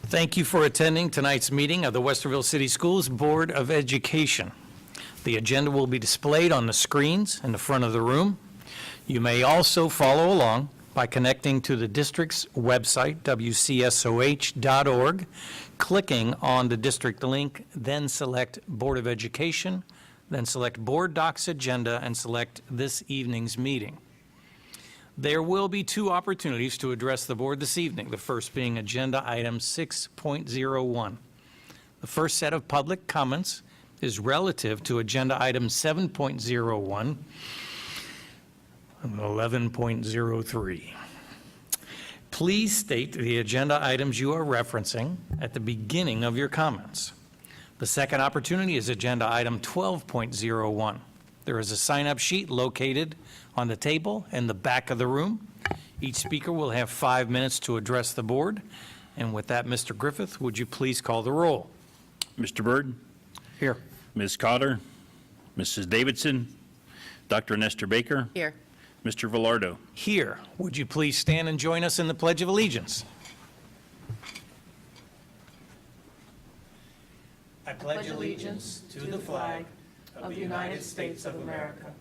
Thank you for attending tonight's meeting of the Westerville City Schools Board of Education. The agenda will be displayed on the screens in the front of the room. You may also follow along by connecting to the district's website, wcsoh.org, clicking on the district link, then select Board of Education, then select Board Docs Agenda, and select this evening's meeting. There will be two opportunities to address the board this evening, the first being Agenda Item 6.01. The first set of public comments is relative to Agenda Item 7.01 and 11.03. Please state the agenda items you are referencing at the beginning of your comments. The second opportunity is Agenda Item 12.01. There is a sign-up sheet located on the table in the back of the room. Each speaker will have 5 minutes to address the board. And with that, Mr. Griffith, would you please call the roll? Mr. Byrd? Here. Ms. Cotter? Mrs. Davidson? Dr. Nestor Baker? Here. Mr. Velardo? Here. Would you please stand and join us in the Pledge of Allegiance? I pledge allegiance to the flag of the United States of America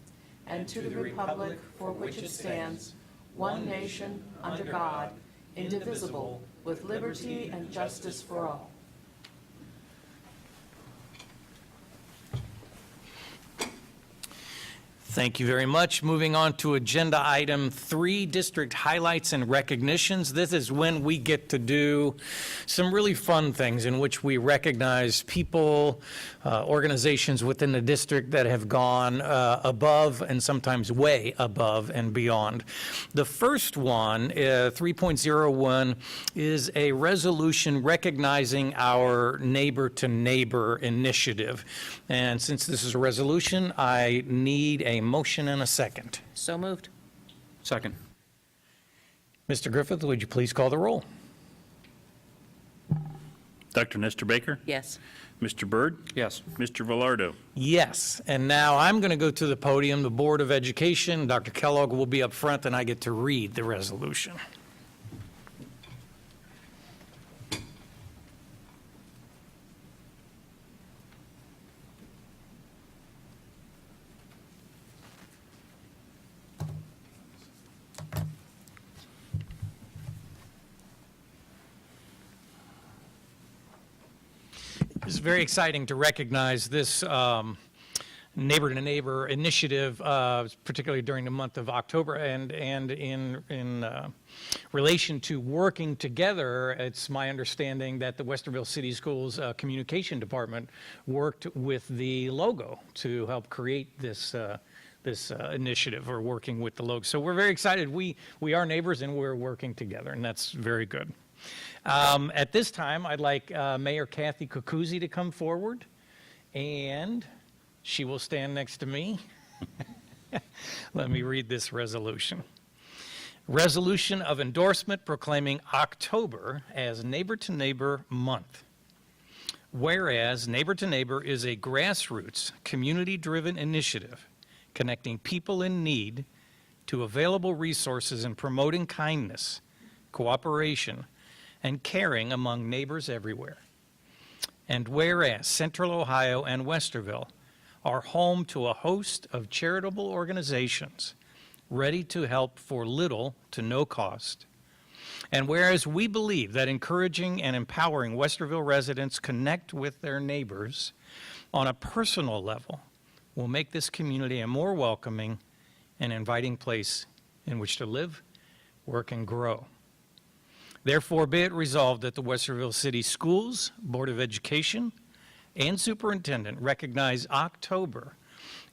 and to the republic for which it stands, one nation, under God, indivisible, with liberty and justice for all. Thank you very much. Moving on to Agenda Item 3, District Highlights and Recognitions. This is when we get to do some really fun things in which we recognize people, organizations within the district that have gone above and sometimes way above and beyond. The first one, 3.01, is a resolution recognizing our neighbor-to-neighbor initiative. And since this is a resolution, I need a motion and a second. So moved. Second. Mr. Griffith, would you please call the roll? Dr. Nestor Baker? Yes. Mr. Byrd? Yes. Mr. Velardo? Yes. And now I'm going to go to the podium, the Board of Education. Dr. Kellogg will be up front, and I get to read the resolution. It's very exciting to recognize this neighbor-to-neighbor initiative, particularly during the month of October, and in relation to working together. It's my understanding that the Westerville City Schools Communication Department worked with the logo to help create this initiative, or working with the logo. So we're very excited. We are neighbors, and we're working together, and that's very good. At this time, I'd like Mayor Kathy Kukuzzi to come forward, and she will stand next to me. Let me read this resolution. Resolution of endorsement proclaiming October as Neighbor to Neighbor Month. Whereas Neighbor to Neighbor is a grassroots, community-driven initiative connecting people in need to available resources and promoting kindness, cooperation, and caring among neighbors everywhere. And whereas Central Ohio and Westerville are home to a host of charitable organizations ready to help for little to no cost. And whereas we believe that encouraging and empowering Westerville residents connect with their neighbors on a personal level will make this community a more welcoming and inviting place in which to live, work, and grow. Therefore, be it resolved that the Westerville City Schools Board of Education and Superintendent recognize October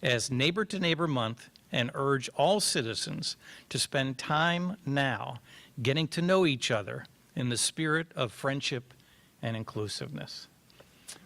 as Neighbor to Neighbor Month and urge all citizens to spend time now getting to know each other in the spirit of friendship and inclusiveness.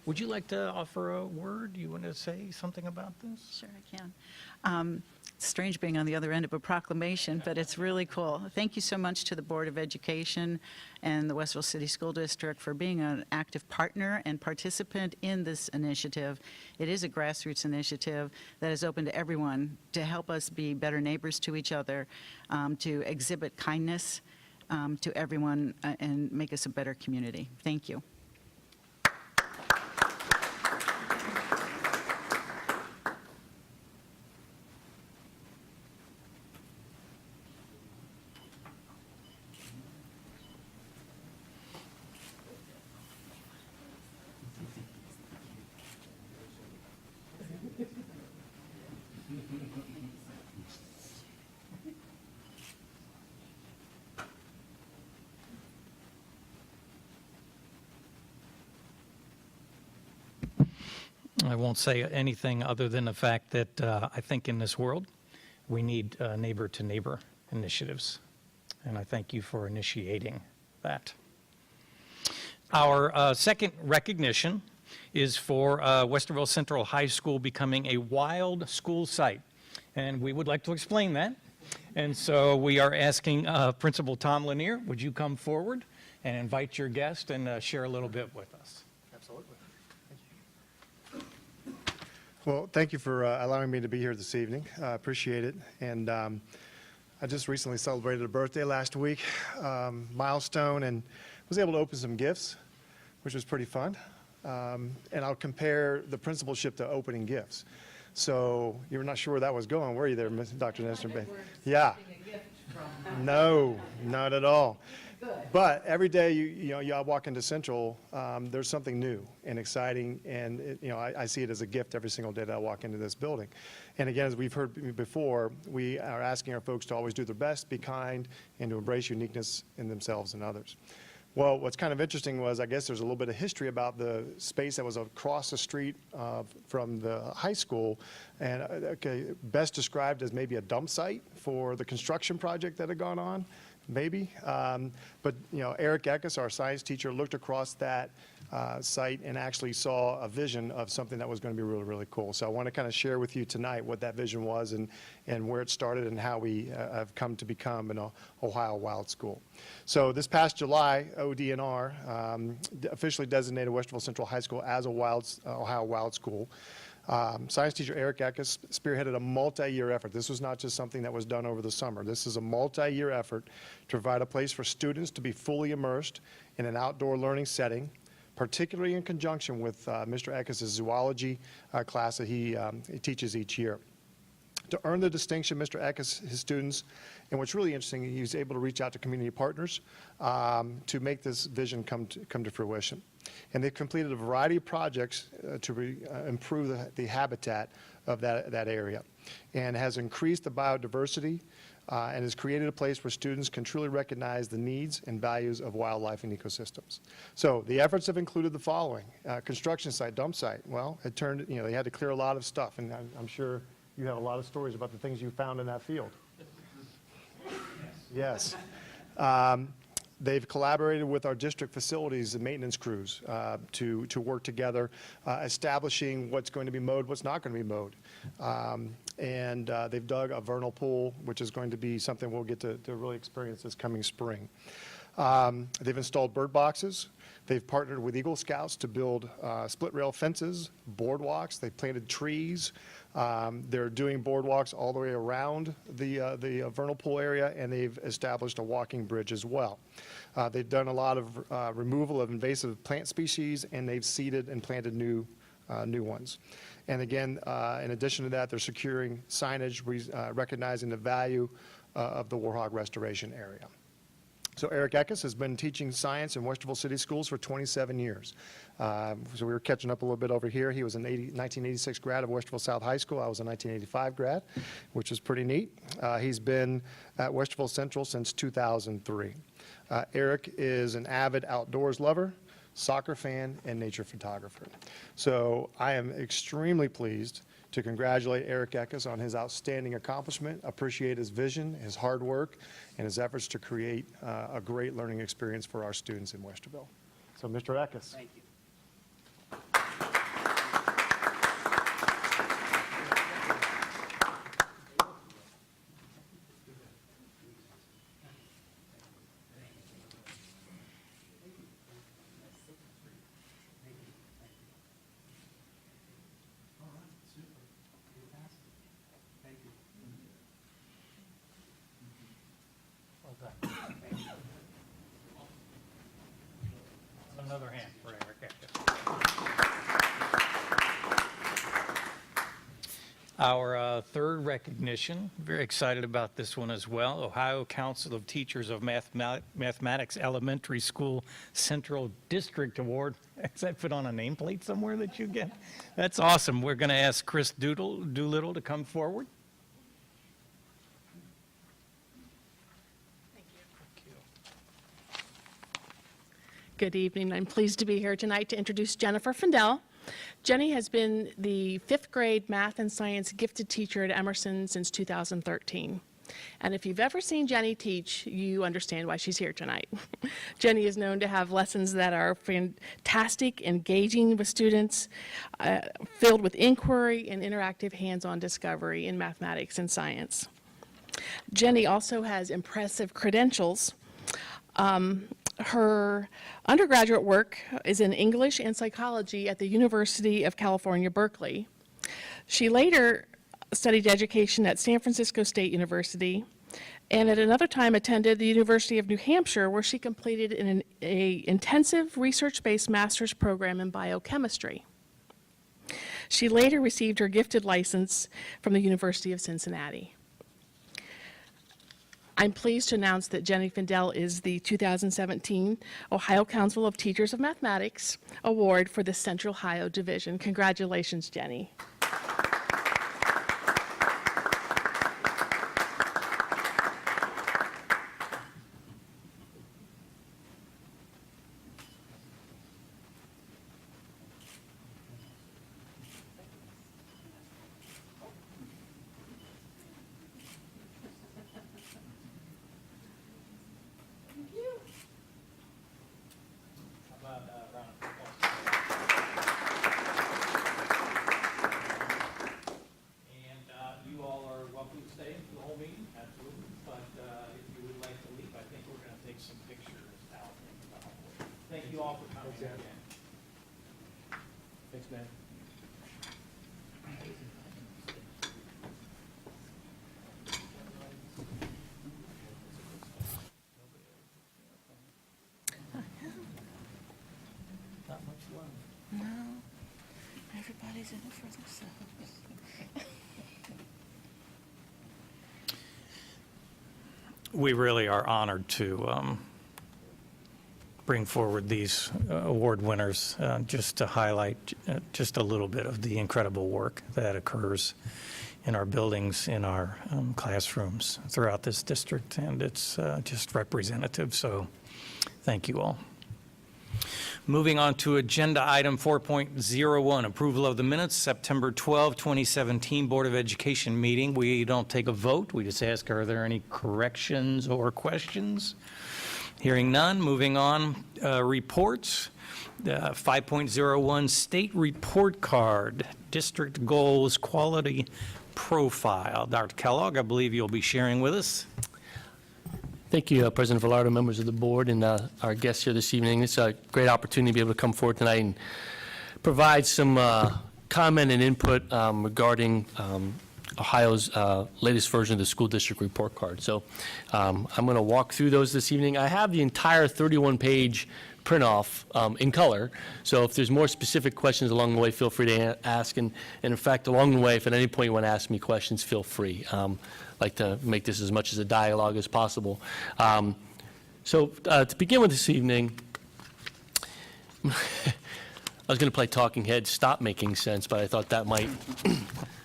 Would you like to offer a word? You want to say something about this? Sure, I can. It's strange being on the other end of a proclamation, but it's really cool. Thank you so much to the Board of Education and the Westerville City School District for being an active partner and participant in this initiative. It is a grassroots initiative that is open to everyone to help us be better neighbors to each other, to exhibit kindness, to everyone and make us a better community. Thank you. I won't say anything other than the fact that I think in this world, we need neighbor-to-neighbor initiatives, and I thank you for initiating that. Our second recognition is for Westerville Central High School becoming a wild school site, and we would like to explain that. And so we are asking Principal Tom Lanier, would you come forward and invite your guest and share a little bit with us? Absolutely. Well, thank you for allowing me to be here this evening. I appreciate it. And I just recently celebrated a birthday last week, milestone, and was able to open some gifts, which was pretty fun. And I'll compare the principalship to opening gifts. So you were not sure where that was going, were you there, Dr. Nestor? Yeah. No, not at all. But every day you walk into Central, there's something new and exciting, and I see it as a gift every single day that I walk into this building. And again, as we've heard before, we are asking our folks to always do their best, be kind, and to embrace uniqueness in themselves and others. Well, what's kind of interesting was, I guess there's a little bit of history about the space that was across the street from the high school, and best described as maybe a dump site for the construction project that had gone on. Maybe, but Eric Eckes, our science teacher, looked across that site and actually saw a vision of something that was going to be really, really cool. So I want to kind of share with you tonight what that vision was and where it started and how we have come to become an Ohio Wild School. So this past July, ODNR officially designated Westerville Central High School as a Ohio Wild School. Science teacher Eric Eckes spearheaded a multi-year effort. This was not just something that was done over the summer. This is a multi-year effort to provide a place for students to be fully immersed in an outdoor learning setting, particularly in conjunction with Mr. Eckes' zoology class that he teaches each year. To earn the distinction, Mr. Eckes, his students, and what's really interesting, he's able to reach out to community partners to make this vision come to fruition. And they've completed a variety of projects to improve the habitat of that area, and has increased the biodiversity and has created a place where students can truly recognize the needs and values of wildlife and ecosystems. So the efforts have included the following: construction site, dump site. Well, it turned, they had to clear a lot of stuff, and I'm sure you have a lot of stories about the things you found in that field. Yes. They've collaborated with our district facilities and maintenance crews to work together, establishing what's going to be mowed, what's not going to be mowed. And they've dug a vernal pool, which is going to be something we'll get to really experience this coming spring. They've installed bird boxes. They've partnered with Eagle Scouts to build split rail fences, boardwalks. They've planted trees. They're doing boardwalks all the way around the vernal pool area, and they've established a walking bridge as well. They've done a lot of removal of invasive plant species, and they've seeded and planted new ones. And again, in addition to that, they're securing signage recognizing the value of the warhog restoration area. So Eric Eckes has been teaching science in Westerville City Schools for 27 years. So we were catching up a little bit over here. He was a 1986 grad of Westerville South High School. I was a 1985 grad, which is pretty neat. He's been at Westerville Central since 2003. Eric is an avid outdoors lover, soccer fan, and nature photographer. So I am extremely pleased to congratulate Eric Eckes on his outstanding accomplishment, appreciate his vision, his hard work, and his efforts to create a great learning experience for our students in Westerville. So, Mr. Eckes. Thank you. Our third recognition, very excited about this one as well, Ohio Council of Teachers of Mathematics Elementary School Central District Award. Is that put on a nameplate somewhere that you get? That's awesome. We're going to ask Chris Doolittle to come forward. Good evening. I'm pleased to be here tonight to introduce Jennifer Findell. Jenny has been the 5th grade math and science gifted teacher at Emerson since 2013. And if you've ever seen Jenny teach, you understand why she's here tonight. Jenny is known to have lessons that are fantastic, engaging with students, filled with inquiry and interactive hands-on discovery in mathematics and science. Jenny also has impressive credentials. Her undergraduate work is in English and psychology at the University of California, Berkeley. She later studied education at San Francisco State University, and at another time attended the University of New Hampshire, where she completed an intensive research-based master's program in biochemistry. She later received her gifted license from the University of Cincinnati. I'm pleased to announce that Jenny Findell is the 2017 Ohio Council of Teachers of Mathematics Award for the Central Ohio Division. Congratulations, Jenny. Thank you all for coming again. Thanks, man. Not much love. No, everybody's in it for themselves. We really are honored to bring forward these award winners just to highlight just a little bit of the incredible work that occurs in our buildings, in our classrooms throughout this district, and it's just representative, so thank you all. Moving on to agenda item 4.01, approval of the minutes, September 12, 2017 Board of Education meeting. We don't take a vote, we just ask, are there any corrections or questions? Hearing none, moving on, reports. 5.01 State Report Card, District Goals, Quality Profile. Dr. Kellogg, I believe you'll be sharing with us. Thank you, President Velardo, members of the board, and our guests here this evening. It's a great opportunity to be able to come forward tonight and provide some comment and input regarding Ohio's latest version of the school district report card. So I'm going to walk through those this evening. I have the entire 31-page print-off in color, so if there's more specific questions along the way, feel free to ask. And in fact, along the way, if at any point you want to ask me questions, feel free. Like to make this as much as a dialogue as possible. So to begin with this evening, I was going to play talking heads, stop making sense, but I thought that might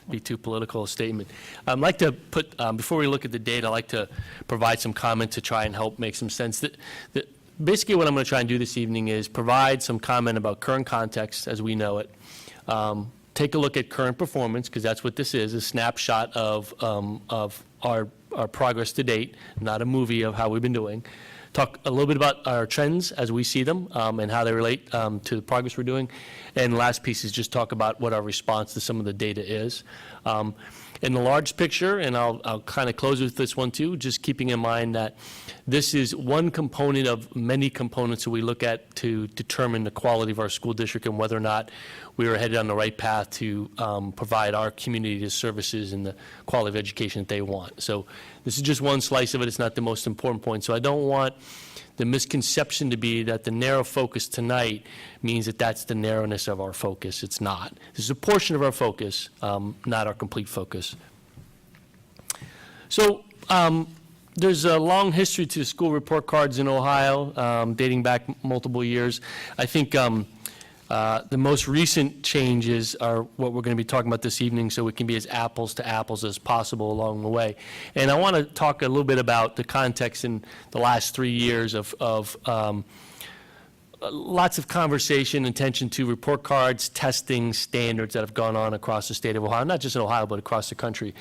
be too political a statement. I'd like to put, before we look at the data, I'd like to provide some comment to try and help make some sense. That basically what I'm going to try and do this evening is provide some comment about current context as we know it. Take a look at current performance, because that's what this is, a snapshot of our progress to date, not a movie of how we've been doing. Talk a little bit about our trends as we see them and how they relate to the progress we're doing. And the last piece is just talk about what our response to some of the data is. In the large picture, and I'll kind of close with this one too, just keeping in mind that This is one component of many components that we look at to determine the quality of our school district and whether or not we are headed on the right path to provide our community the services and the quality of education that they want. So this is just one slice of it. It's not the most important point. So I don't want the misconception to be that the narrow focus tonight means that that's the narrowness of our focus. It's not. This is a portion of our focus, not our complete focus. So there's a long history to school report cards in Ohio, dating back multiple years. I think the most recent changes are what we're going to be talking about this evening, so we can be as apples to apples as possible along the way. And I want to talk a little bit about the context in the last 3 years of lots of conversation, attention to report cards, testing standards that have gone on across the state of Ohio, not just in Ohio, but across the country.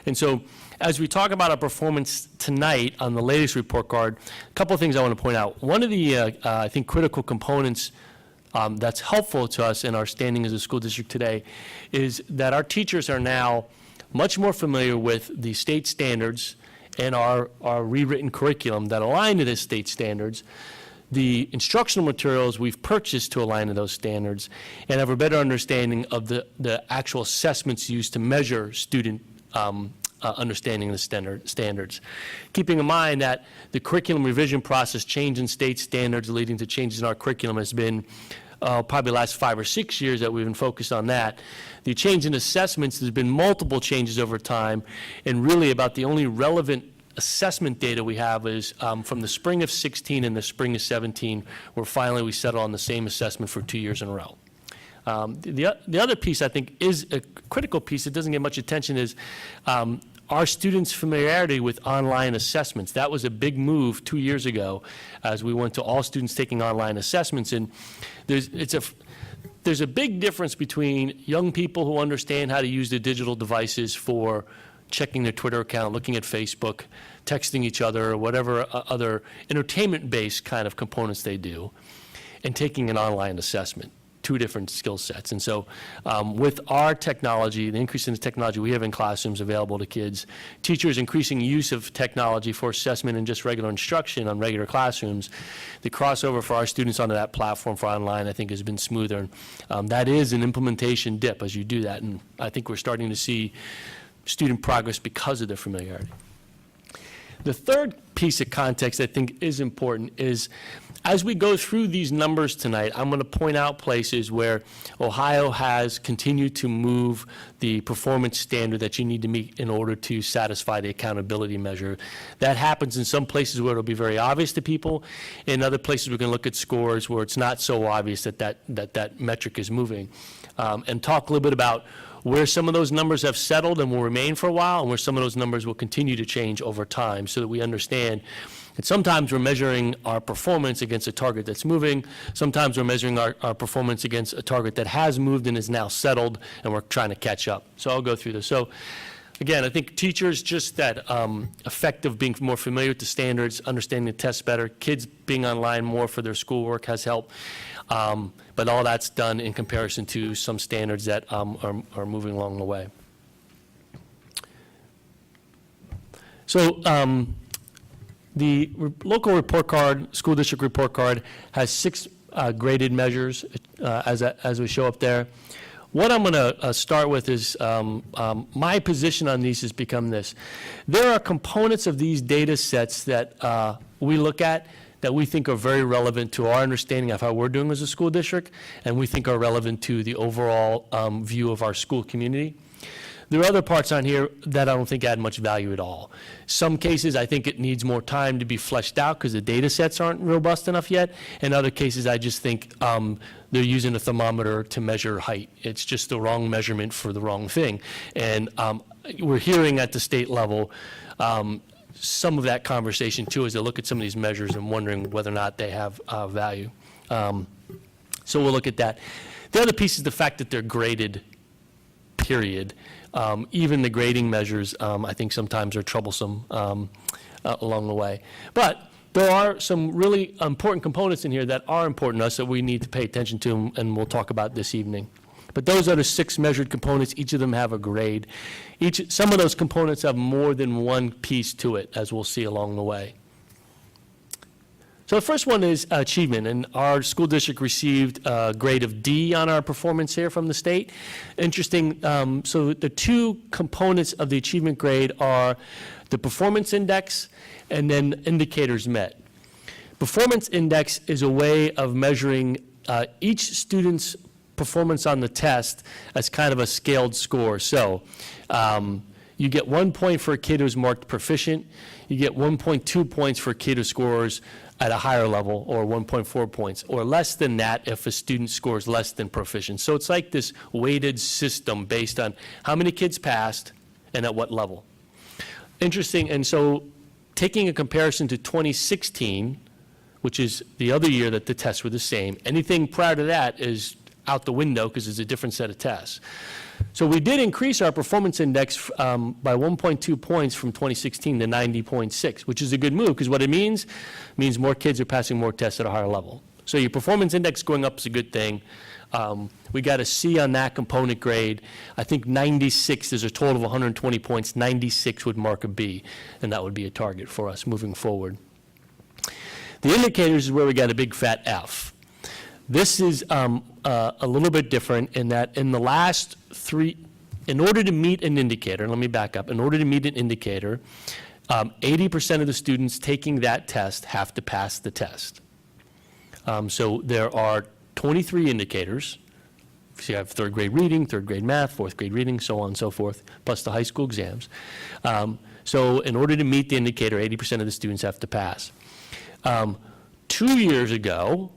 And so as we talk about our performance tonight on the latest report card, a couple of things I want to point out. One of the, I think, critical components that's helpful to us in our standing as a school district today is that our teachers are now much more familiar with the state standards and our rewritten curriculum that align to the state standards, the instructional materials we've purchased to align to those standards, and have a better understanding of the actual assessments used to measure student understanding the standards. Keeping in mind that the curriculum revision process, change in state standards leading to changes in our curriculum, has been probably the last 5 or 6 years that we've been focused on that. The change in assessments, there's been multiple changes over time, and really about the only relevant assessment data we have is from the spring of 16 and the spring of 17, where finally we settle on the same assessment for 2 years in a row. The other piece I think is a critical piece that doesn't get much attention is our students' familiarity with online assessments. That was a big move 2 years ago as we went to all students taking online assessments. And there's a big difference between young people who understand how to use the digital devices for checking their Twitter account, looking at Facebook, texting each other, or whatever other entertainment-based kind of components they do, and taking an online assessment. Two different skill sets. And so with our technology, the increase in the technology we have in classrooms available to kids, teachers increasing use of technology for assessment and just regular instruction on regular classrooms, the crossover for our students onto that platform for online, I think, has been smoother. And that is an implementation dip as you do that. And I think we're starting to see student progress because of their familiarity. The third piece of context I think is important is as we go through these numbers tonight, I'm going to point out places where Ohio has continued to move the performance standard that you need to meet in order to satisfy the accountability measure. That happens in some places where it'll be very obvious to people. In other places, we're going to look at scores where it's not so obvious that metric is moving. And talk a little bit about where some of those numbers have settled and will remain for a while, and where some of those numbers will continue to change over time, so that we understand that sometimes we're measuring our performance against a target that's moving, sometimes we're measuring our performance against a target that has moved and is now settled, and we're trying to catch up. So I'll go through this. So again, I think teachers, just that effect of being more familiar with the standards, understanding the tests better, kids being online more for their schoolwork has helped. But all that's done in comparison to some standards that are moving along the way. So the local report card, school district report card, has 6 graded measures as we show up there. What I'm going to start with is my position on these has become this. There are components of these data sets that we look at that we think are very relevant to our understanding of how we're doing as a school district, and we think are relevant to the overall view of our school community. There are other parts on here that I don't think add much value at all. Some cases, I think it needs more time to be fleshed out because the data sets aren't robust enough yet. In other cases, I just think they're using a thermometer to measure height. It's just the wrong measurement for the wrong thing. And we're hearing at the state level some of that conversation too, as they look at some of these measures and wondering whether or not they have value. So we'll look at that. The other piece is the fact that they're graded, period. Even the grading measures, I think sometimes are troublesome along the way. But there are some really important components in here that are important to us that we need to pay attention to, and we'll talk about this evening. But those are the 6 measured components. Each of them have a grade. Some of those components have more than one piece to it, as we'll see along the way. So the first one is achievement, and our school district received a grade of D on our performance here from the state. Interesting, so the two components of the achievement grade are the performance index and then indicators met. Performance index is a way of measuring each student's performance on the test as kind of a scaled score. So you get 1 point for a kid who's marked proficient. You get 1.2 points for a kid who scores at a higher level, or 1.4 points, or less than that if a student scores less than proficient. So it's like this weighted system based on how many kids passed and at what level. Interesting, and so taking a comparison to 2016, which is the other year that the tests were the same, anything prior to that is out the window because it's a different set of tests. So we did increase our performance index by 1.2 points from 2016 to 90.6, which is a good move because what it means more kids are passing more tests at a higher level. So your performance index going up is a good thing. We got a C on that component grade. I think 96, there's a total of 120 points, 96 would mark a B, and that would be a target for us moving forward. The indicators is where we got a big fat F. This is a little bit different in that in the last in order to meet an indicator, let me back up, in order to meet an indicator, 80% of the students taking that test have to pass the test. So there are 23 indicators. So you have third grade reading, third grade math, fourth grade reading, so on and so forth, plus the high school exams. So in order to meet the indicator, 80% of the students have to pass. 2 years ago,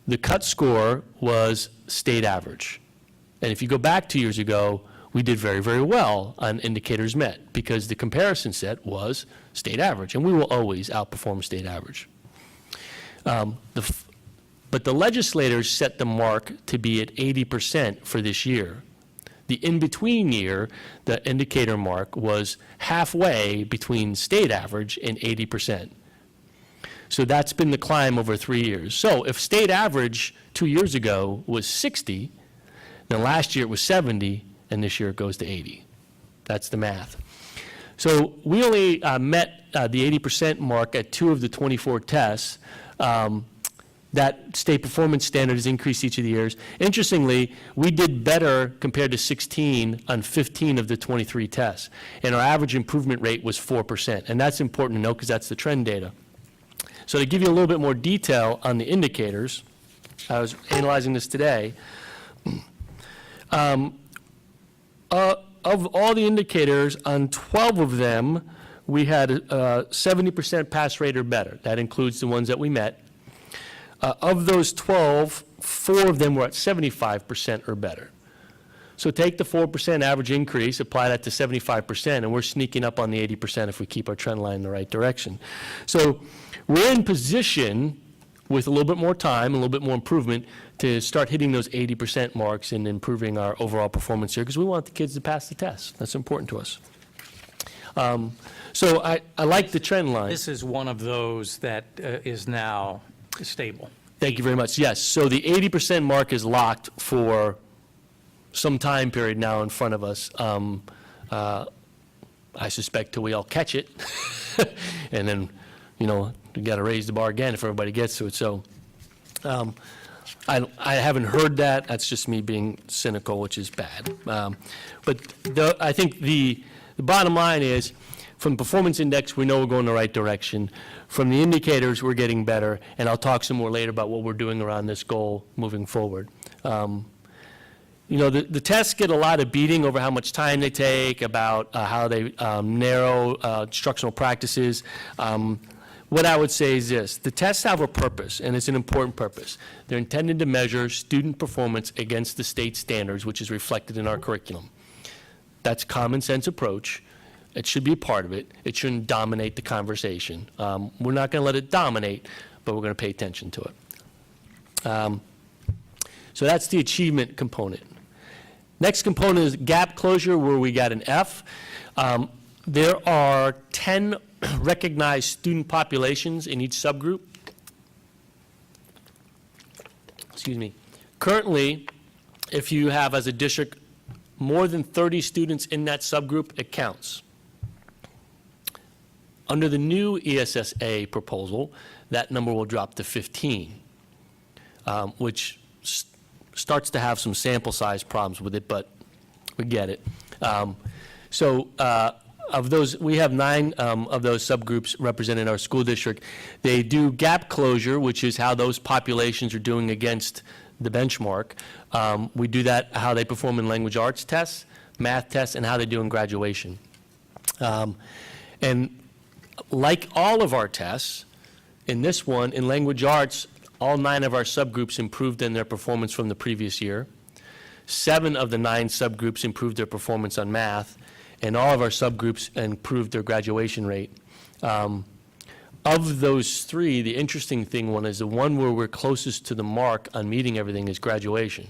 the cut score was state average. And if you go back 2 years ago, we did very, very well on indicators met because the comparison set was state average, and we will always outperform state average. But the legislators set the mark to be at 80% for this year. The in-between year, the indicator mark was halfway between state average and 80%. So that's been the climb over 3 years. So if state average 2 years ago was 60, then last year it was 70, and this year it goes to 80. That's the math. So we only met the 80% mark at 2 of the 24 tests. That state performance standard has increased each of the years. Interestingly, we did better compared to 16 on 15 of the 23 tests, and our average improvement rate was 4%. And that's important to know because that's the trend data. So to give you a little bit more detail on the indicators, I was analyzing this today. Of all the indicators, on 12 of them, we had a 70% pass rate or better. That includes the ones that we met. Of those 12, 4 of them were at 75% or better. So take the 4% average increase, apply that to 75%, and we're sneaking up on the 80% if we keep our trend line in the right direction. So we're in position with a little bit more time, a little bit more improvement, to start hitting those 80% marks and improving our overall performance here, because we want the kids to pass the test. That's important to us. So I like the trend line. This is one of those that is now stable. Thank you very much. Yes, so the 80% mark is locked for some time period now in front of us. I suspect till we all catch it, and then, you know, we got to raise the bar again if everybody gets to it. So I haven't heard that. That's just me being cynical, which is bad. But I think the bottom line is, from the performance index, we know we're going the right direction. From the indicators, we're getting better, and I'll talk some more later about what we're doing around this goal moving forward. You know, the tests get a lot of beating over how much time they take, about how they narrow instructional practices. What I would say is this: the tests have a purpose, and it's an important purpose. They're intended to measure student performance against the state standards, which is reflected in our curriculum. That's a common sense approach. It should be a part of it. It shouldn't dominate the conversation. We're not going to let it dominate, but we're going to pay attention to it. So that's the achievement component. Next component is gap closure, where we got an F. There are 10 recognized student populations in each subgroup. Excuse me. Currently, if you have, as a district, more than 30 students in that subgroup, it counts. Under the new ESSA proposal, that number will drop to 15, which starts to have some sample size problems with it, but we get it. Of those, we have 9 of those subgroups represented in our school district. They do gap closure, which is how those populations are doing against the benchmark. We do that, how they perform in language arts tests, math tests, and how they do in graduation. And like all of our tests, in this one, in language arts, all 9 of our subgroups improved in their performance from the previous year. 7 of the 9 subgroups improved their performance on math, and all of our subgroups improved their graduation rate. Of those 3, the interesting one is the one where we're closest to the mark on meeting everything is graduation,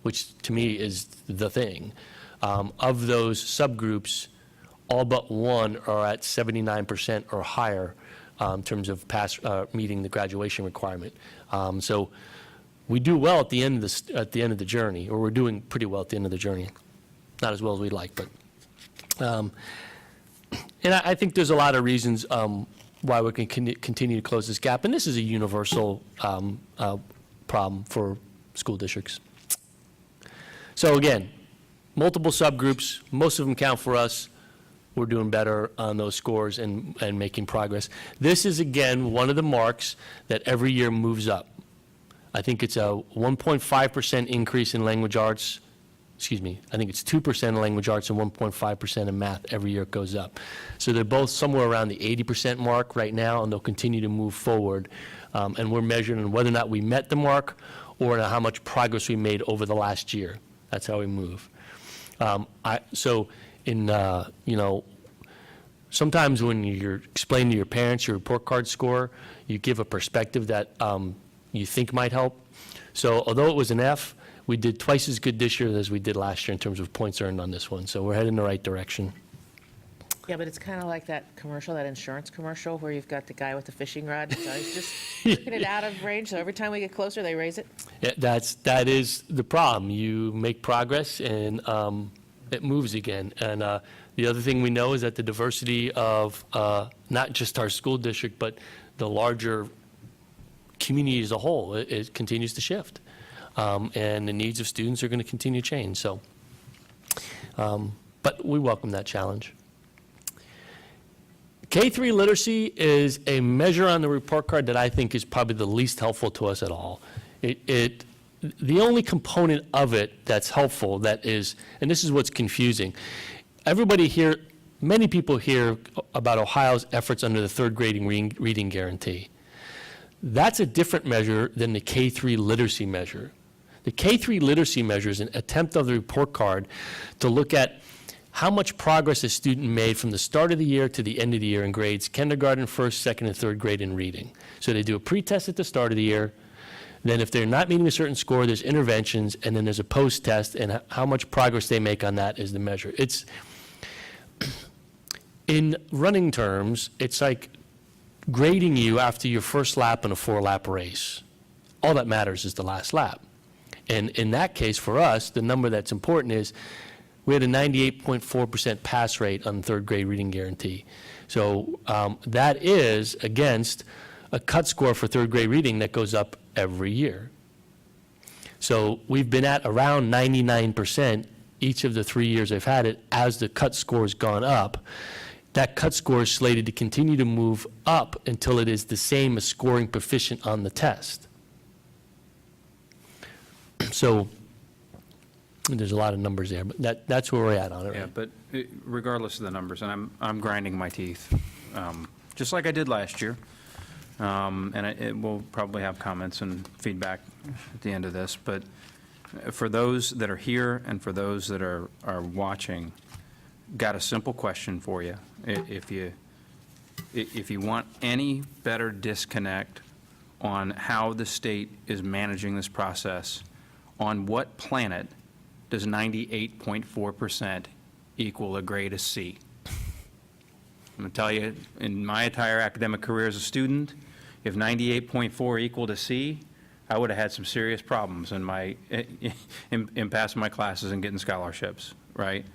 which to me is the thing. Of those subgroups, all but 1 are at 79% or higher in terms of meeting the graduation requirement. So we do well at the end of the journey, or we're doing pretty well at the end of the journey. Not as well as we'd like, but. And I think there's a lot of reasons why we can continue to close this gap, and this is a universal problem for school districts. So again, multiple subgroups, most of them count for us. We're doing better on those scores and making progress. This is, again, one of the marks that every year moves up. I think it's a 1.5% increase in language arts. Excuse me, I think it's 2% in language arts and 1.5% in math. Every year it goes up. So they're both somewhere around the 80% mark right now, and they'll continue to move forward. And we're measuring whether or not we met the mark or how much progress we made over the last year. That's how we move. Sometimes when you're explaining to your parents your report card score, you give a perspective that you think might help. So although it was an F, we did twice as good this year as we did last year in terms of points earned on this one. So we're heading in the right direction. Yeah, but it's kind of like that commercial, that insurance commercial, where you've got the guy with the fishing rod. So he's just looking it out of range, so every time we get closer, they raise it. Yeah, that is the problem. You make progress and it moves again. And the other thing we know is that the diversity of not just our school district, but the larger community as a whole, it continues to shift. And the needs of students are going to continue to change. So, but we welcome that challenge. K-3 literacy is a measure on the report card that I think is probably the least helpful to us at all. The only component of it that's helpful, that is, and this is what's confusing, everybody here, many people hear about Ohio's efforts under the third grading reading guarantee. That's a different measure than the K-3 literacy measure. The K-3 literacy measure is an attempt of the report card to look at how much progress a student made from the start of the year to the end of the year in grades kindergarten, first, second, and third grade in reading. So they do a pre-test at the start of the year. Then if they're not meeting a certain score, there's interventions, and then there's a post-test, and how much progress they make on that is the measure. It's, in running terms, it's like grading you after your first lap in a 4-lap race. All that matters is the last lap. And in that case, for us, the number that's important is we had a 98.4% pass rate on the third grade reading guarantee. So that is against a cut score for third grade reading that goes up every year. So we've been at around 99% each of the 3 years I've had it as the cut score has gone up. That cut score is slated to continue to move up until it is the same as scoring proficient on the test. So there's a lot of numbers there, but that's where we're at on it. Yeah, Right? but regardless of the numbers, and I'm grinding my teeth, just like I did last year. And we'll probably have comments and feedback at the end of this, but for those that are here and for those that are watching, got a simple question for you. If you want any better disconnect on how the state is managing this process, on what planet does 98.4% equal a grade of C? I'm going to tell you, in my entire academic career as a student, if 98.4 equaled a C, I would have had some serious problems in passing my classes and getting scholarships, right?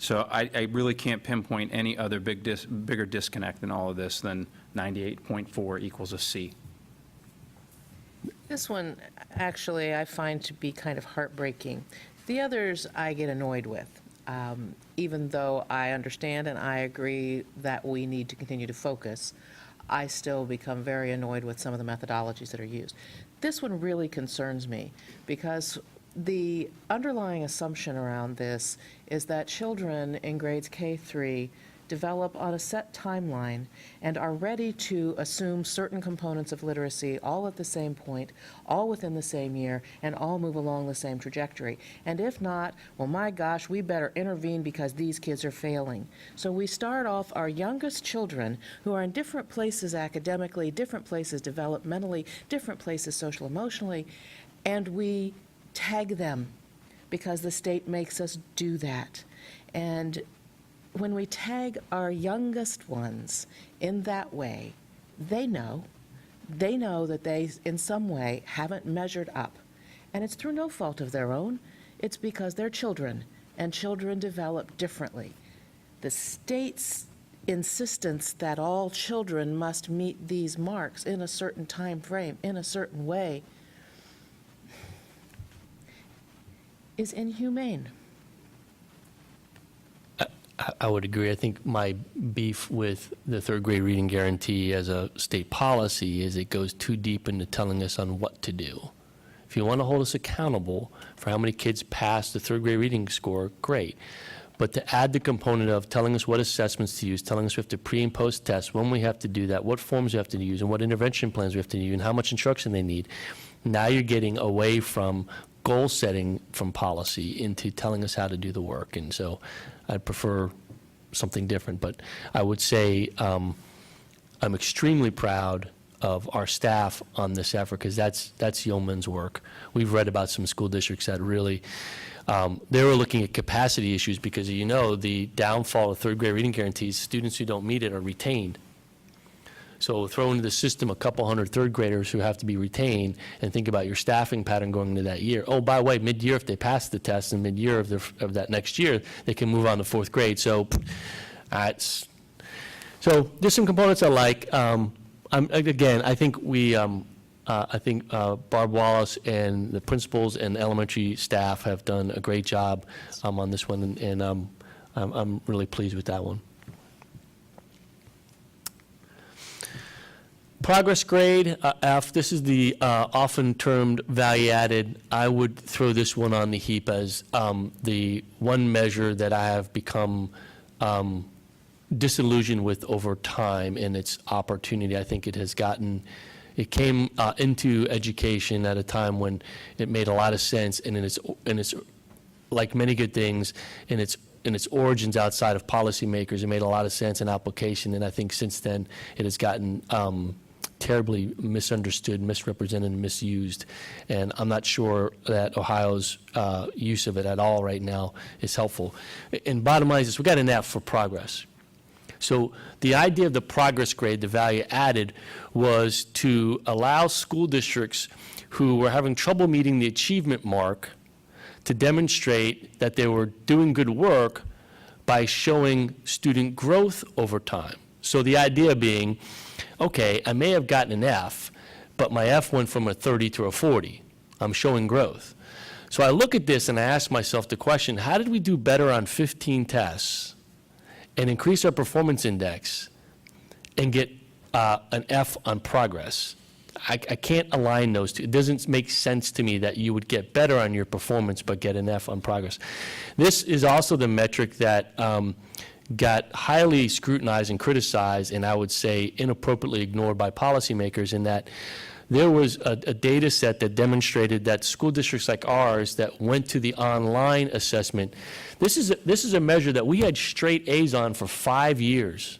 So I really can't pinpoint any other bigger disconnect in all of this than 98.4 equals a C. This one, actually, I find to be kind of heartbreaking. The others I get annoyed with, even though I understand and I agree that we need to continue to focus. I still become very annoyed with some of the methodologies that are used. This one really concerns me because the underlying assumption around this is that children in grades K-3 develop on a set timeline and are ready to assume certain components of literacy all at the same point, all within the same year, and all move along the same trajectory. And if not, well, my gosh, we better intervene because these kids are failing. So we start off our youngest children who are in different places academically, different places developmentally, different places social emotionally, and we tag them because the state makes us do that. And when we tag our youngest ones in that way, they know that they, in some way, haven't measured up. And it's through no fault of their own. It's because they're children, and children develop differently. The state's insistence that all children must meet these marks in a certain time frame, in a certain way, is inhumane. I would agree. I think my beef with the third grade reading guarantee as a state policy is it goes too deep into telling us on what to do. If you want to hold us accountable for how many kids pass the third grade reading score, great. But to add the component of telling us what assessments to use, telling us we have to pre and post test, when we have to do that, what forms we have to use, and what intervention plans we have to use, and how much instruction they need, now you're getting away from goal setting from policy into telling us how to do the work. And so I'd prefer something different. But I would say I'm extremely proud of our staff on this effort because that's yeoman's work. We've read about some school districts that really, they were looking at capacity issues because, you know, the downfall of third grade reading guarantees, students who don't meet it are retained. So throw into the system a couple hundred third graders who have to be retained and think about your staffing pattern going into that year. Oh, by the way, mid-year, if they pass the test and mid-year of that next year, they can move on to fourth grade. So so there's some components I like. Again, I think Barb Wallace and the principals and elementary staff have done a great job on this one, and I'm really pleased with that one. Progress grade, F, this is the often termed value added. I would throw this one on the heap as the one measure that I have become disillusioned with over time in its opportunity. I think it came into education at a time when it made a lot of sense, and it's like many good things, in its origins outside of policymakers, it made a lot of sense in application, and I think since then it has gotten terribly misunderstood, misrepresented, and misused. And I'm not sure that Ohio's use of it at all right now is helpful. And bottom line is this, we got an F for progress. So the idea of the progress grade, the value added, was to allow school districts who were having trouble meeting the achievement mark to demonstrate that they were doing good work by showing student growth over time. So the idea being, okay, I may have gotten an F, but my F went from a 30 to a 40. I'm showing growth. So I look at this and I ask myself the question, how did we do better on 15 tests and increase our performance index and get an F on progress? I can't align those two. It doesn't make sense to me that you would get better on your performance but get an F on progress. This is also the metric that got highly scrutinized and criticized, and I would say inappropriately ignored by policymakers, in that there was a data set that demonstrated that school districts like ours that went to the online assessment, this is a measure that we had straight A's on for 5 years.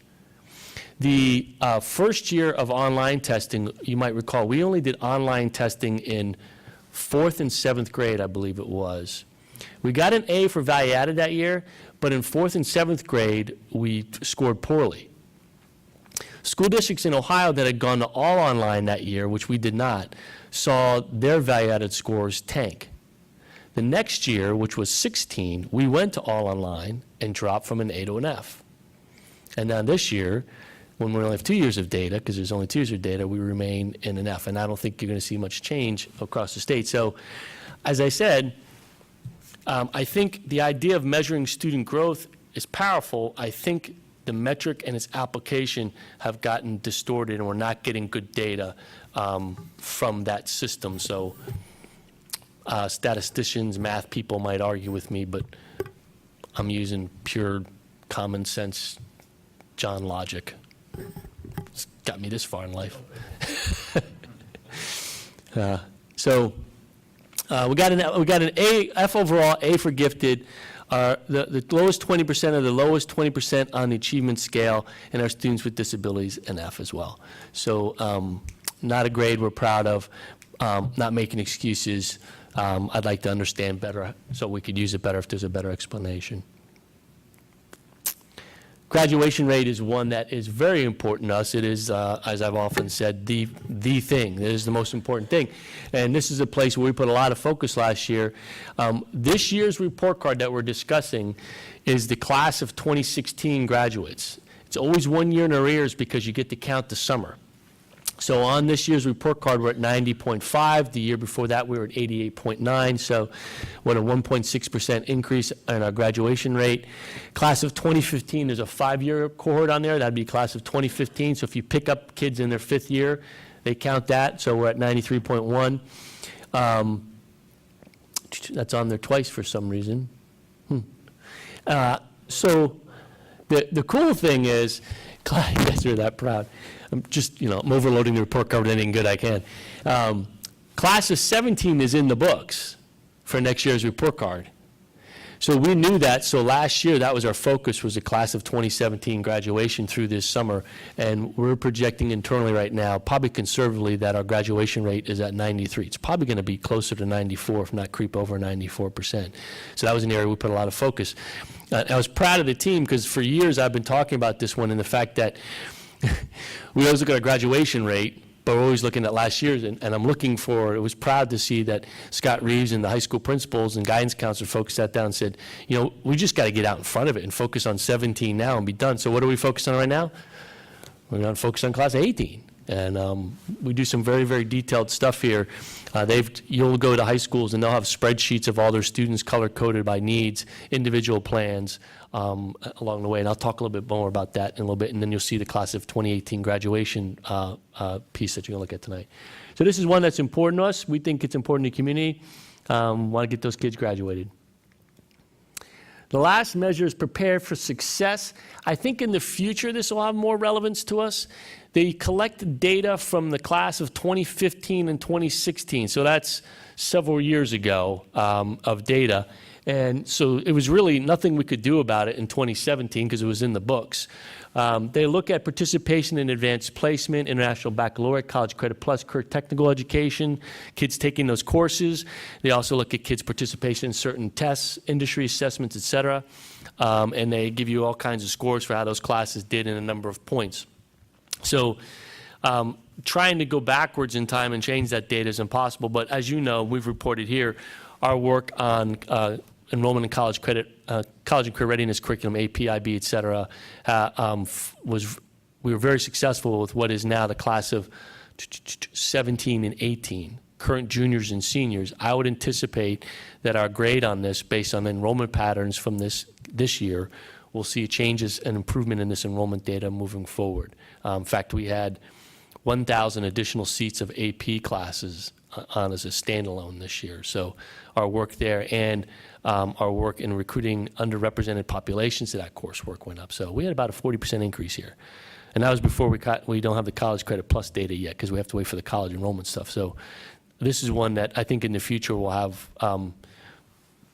The first year of online testing, you might recall, we only did online testing in 4th and 7th grade, I believe it was. We got an A for value added that year, but in 4th and 7th grade, we scored poorly. School districts in Ohio that had gone to all online that year, which we did not, saw their value added scores tank. The next year, which was 16, we went to all online, and drop from an A to an F. And now this year, when we only have 2 years of data, because there's only 2 years of data, we remain in an F. And I don't think you're going to see much change across the state. So, as I said, I think the idea of measuring student growth is powerful. I think the metric and its application have gotten distorted, and we're not getting good data from that system. So statisticians, math people might argue with me, but I'm using pure common sense John logic. It's got me this far in life. We got an A, F overall, A for gifted. The lowest 20% of the lowest 20% on the achievement scale, and our students with disabilities, an F as well. So not a grade we're proud of, not making excuses. I'd like to understand better so we could use it better if there's a better explanation. Graduation rate is one that is very important to us. It is, as I've often said, the thing. It is the most important thing. And this is a place where we put a lot of focus last year. This year's report card that we're discussing is the class of 2016 graduates. It's always 1 year in arrears because you get to count the summer. So on this year's report card, we're at 90.5. The year before that, we were at 88.9. So what a 1.6% increase in our graduation rate. Class of 2015, there's a 5-year cohort on there. That'd be class of 2015. So if you pick up kids in their 5th year, they count that. So we're at 93.1. That's on there twice for some reason. So the cool thing is, glad you guys are that proud. I'm overloading the report card with anything good I can. Class of 17 is in the books for next year's report card. So we knew that, so last year, that was our focus, was the class of 2017 graduation through this summer, and we're projecting internally right now, probably conservatively, that our graduation rate is at 93. It's probably going to be closer to 94, if not creep over 94%. So that was an area we put a lot of focus. I was proud of the team, because for years I've been talking about this one and the fact that we always look at our graduation rate, but we're always looking at last year's, and I'm looking for, I was proud to see that Scott Reeves and the high school principals and guidance counselor folks sat down and said, we just got to get out in front of it and focus on 17 now and be done. So what are we focused on right now? We're going to focus on class of 18. And we do some very, very detailed stuff here. You'll go to high schools and they'll have spreadsheets of all their students color-coded by needs, individual plans along the way. And I'll talk a little bit more about that in a little bit. And then you'll see the class of 2018 graduation piece that you're going to look at tonight. So this is one that's important to us. We think it's important to the community. Want to get those kids graduated. The last measure is prepare for success. I think in the future this will have more relevance to us. They collect data from the class of 2015 and 2016, so that's several years ago of data. And so it was really nothing we could do about it in 2017 because it was in the books. They look at participation in advanced placement, international baccalaureate, college credit plus, career technical education, kids taking those courses. They also look at kids' participation in certain tests, industry assessments, et cetera. And they give you all kinds of scores for how those classes did in a number of points. So trying to go backwards in time and change that data is impossible. But as you know, we've reported here, our work on enrollment in college credit, college and career readiness curriculum, AP, IB, et cetera, we were very successful with what is now the class of 17 and 18, current juniors and seniors. I would anticipate that our grade on this, based on enrollment patterns from this year, we'll see changes and improvement in this enrollment data moving forward. In fact, we had 1,000 additional seats of AP classes on as a standalone this year. So our work there and our work in recruiting underrepresented populations to that coursework went up. So we had about a 40% increase here. And that was before we don't have the college credit plus data yet because we have to wait for the college enrollment stuff. So this is one that I think in the future will have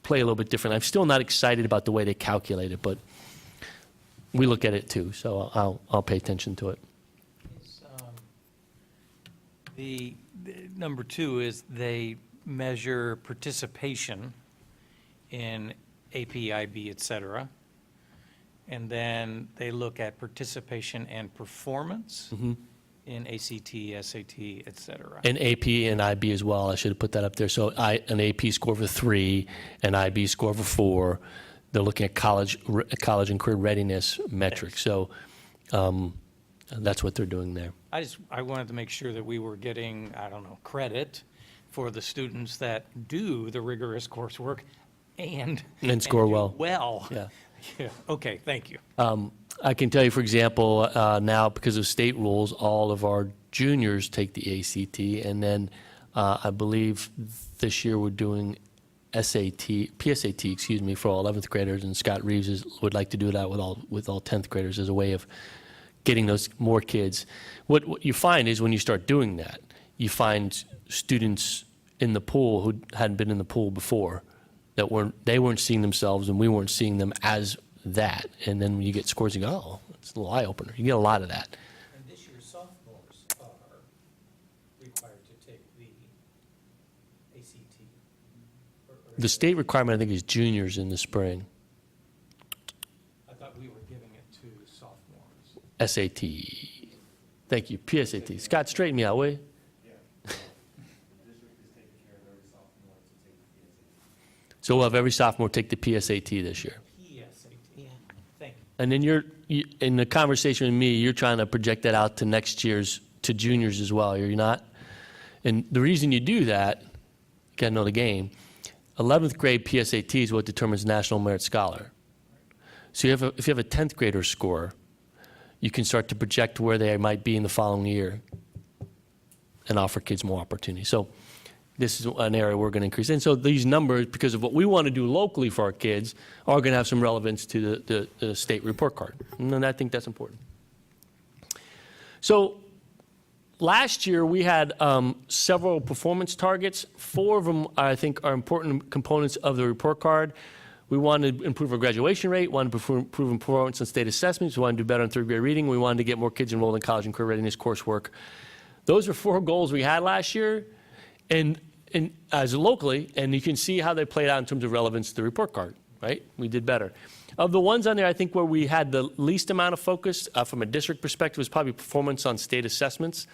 play a little bit different. I'm still not excited about the way they calculate it, but we look at it too, so I'll pay attention to it. The number 2 is they measure participation in AP, IB, et cetera. And then they look at participation and performance in ACT, SAT, et cetera. And AP and IB as well, I should have put that up there. So an AP score of a 3, an IB score of a 4. they're looking at college and career readiness metrics. So that's what they're doing there. I wanted to make sure that we were getting, I don't know, credit for the students that do the rigorous coursework and score do well. Well. Yeah. Yeah. Okay, thank you. I can tell you, for example, now because of state rules, all of our juniors take the ACT, and then I believe this year we're doing PSAT, excuse me, for all 11th graders, and Scott Reeves would like to do that with all 10th graders as a way of getting those more kids. What you find is when you start doing that, you find students in the pool who hadn't been in the pool before, that they weren't seeing themselves and we weren't seeing them as that. And then when you get scores, you go, oh, it's a little eye-opener. You get a lot of that. And this year, sophomores are required to take the ACT. The state requirement, I think, is juniors in the spring. I thought we were giving it to sophomores. SAT. Thank you. PSAT. Scott, straighten me out, will you? So we'll have every sophomore take the PSAT this year. PSAT. Yeah. Thank you. And then in the conversation with me, you're trying to project that out to next year's, to juniors as well, are you not? And the reason you do that, you gotta know the game, 11th grade PSAT is what determines National Merit Scholar. So if you have a 10th grader score, you can start to project where they might be in the following year and offer kids more opportunity. So this is an area we're going to increase. And so these numbers, because of what we want to do locally for our kids, are going to have some relevance to the state report card. And I think that's important. So last year we had several performance targets. 4 of them, I think, are important components of the report card. We wanted to improve our graduation rate, wanted to improve performance on state assessments, we wanted to do better in third grade reading, we wanted to get more kids enrolled in college and career readiness coursework. Those are 4 goals we had last year, and as locally, and you can see how they played out in terms of relevance to the report card, right? We did better. Of the ones on there, I think where we had the least amount of focus from a district perspective was probably performance on state assessments.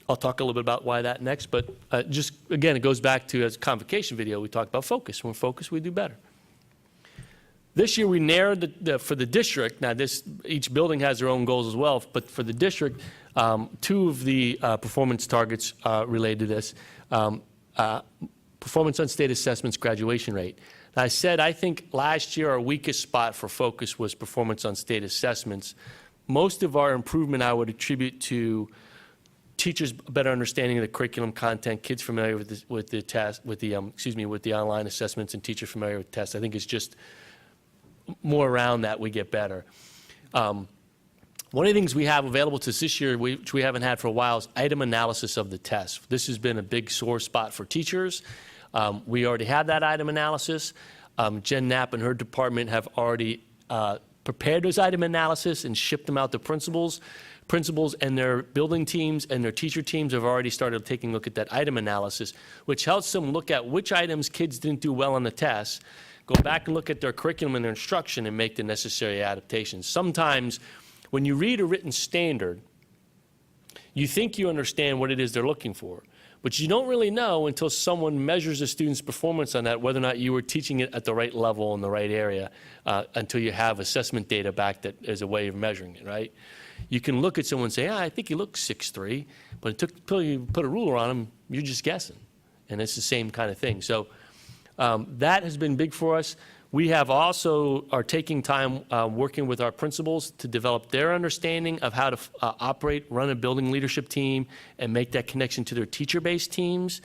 I'll talk a little bit about why that next, but just, again, it goes back to, as a convocation video, we talked about focus. When we're focused, we do better. This year, we narrowed for the district. Now, each building has their own goals as well, but for the district, 2 of the performance targets related to this. Performance on state assessments, graduation rate. Now, I think last year our weakest spot for focus was performance on state assessments. Most of our improvement I would attribute to teachers' better understanding of the curriculum content, kids familiar with the online assessments, and teachers familiar with tests. I think it's just more around that we get better. One of the things we have available to us this year, which we haven't had for a while, is item analysis of the test. This has been a big sore spot for teachers. We already have that item analysis. Jen Knapp and her department have already prepared those item analysis and shipped them out to principals. Principals and their building teams and their teacher teams have already started taking a look at that item analysis, which helps them look at which items kids didn't do well on the test, go back and look at their curriculum and their instruction and make the necessary adaptations. Sometimes when you read a written standard, you think you understand what it is they're looking for, but you don't really know until someone measures a student's performance on that, whether or not you were teaching it at the right level in the right area, until you have assessment data back that is a way of measuring it, right? You can look at someone and say, I think he looks 6'3", but until you put a ruler on him, you're just guessing. And it's the same kind of thing. So that has been big for us. We have also are taking time working with our principals to develop their understanding of how to operate, run a building leadership team, and make that connection to their teacher-based teams.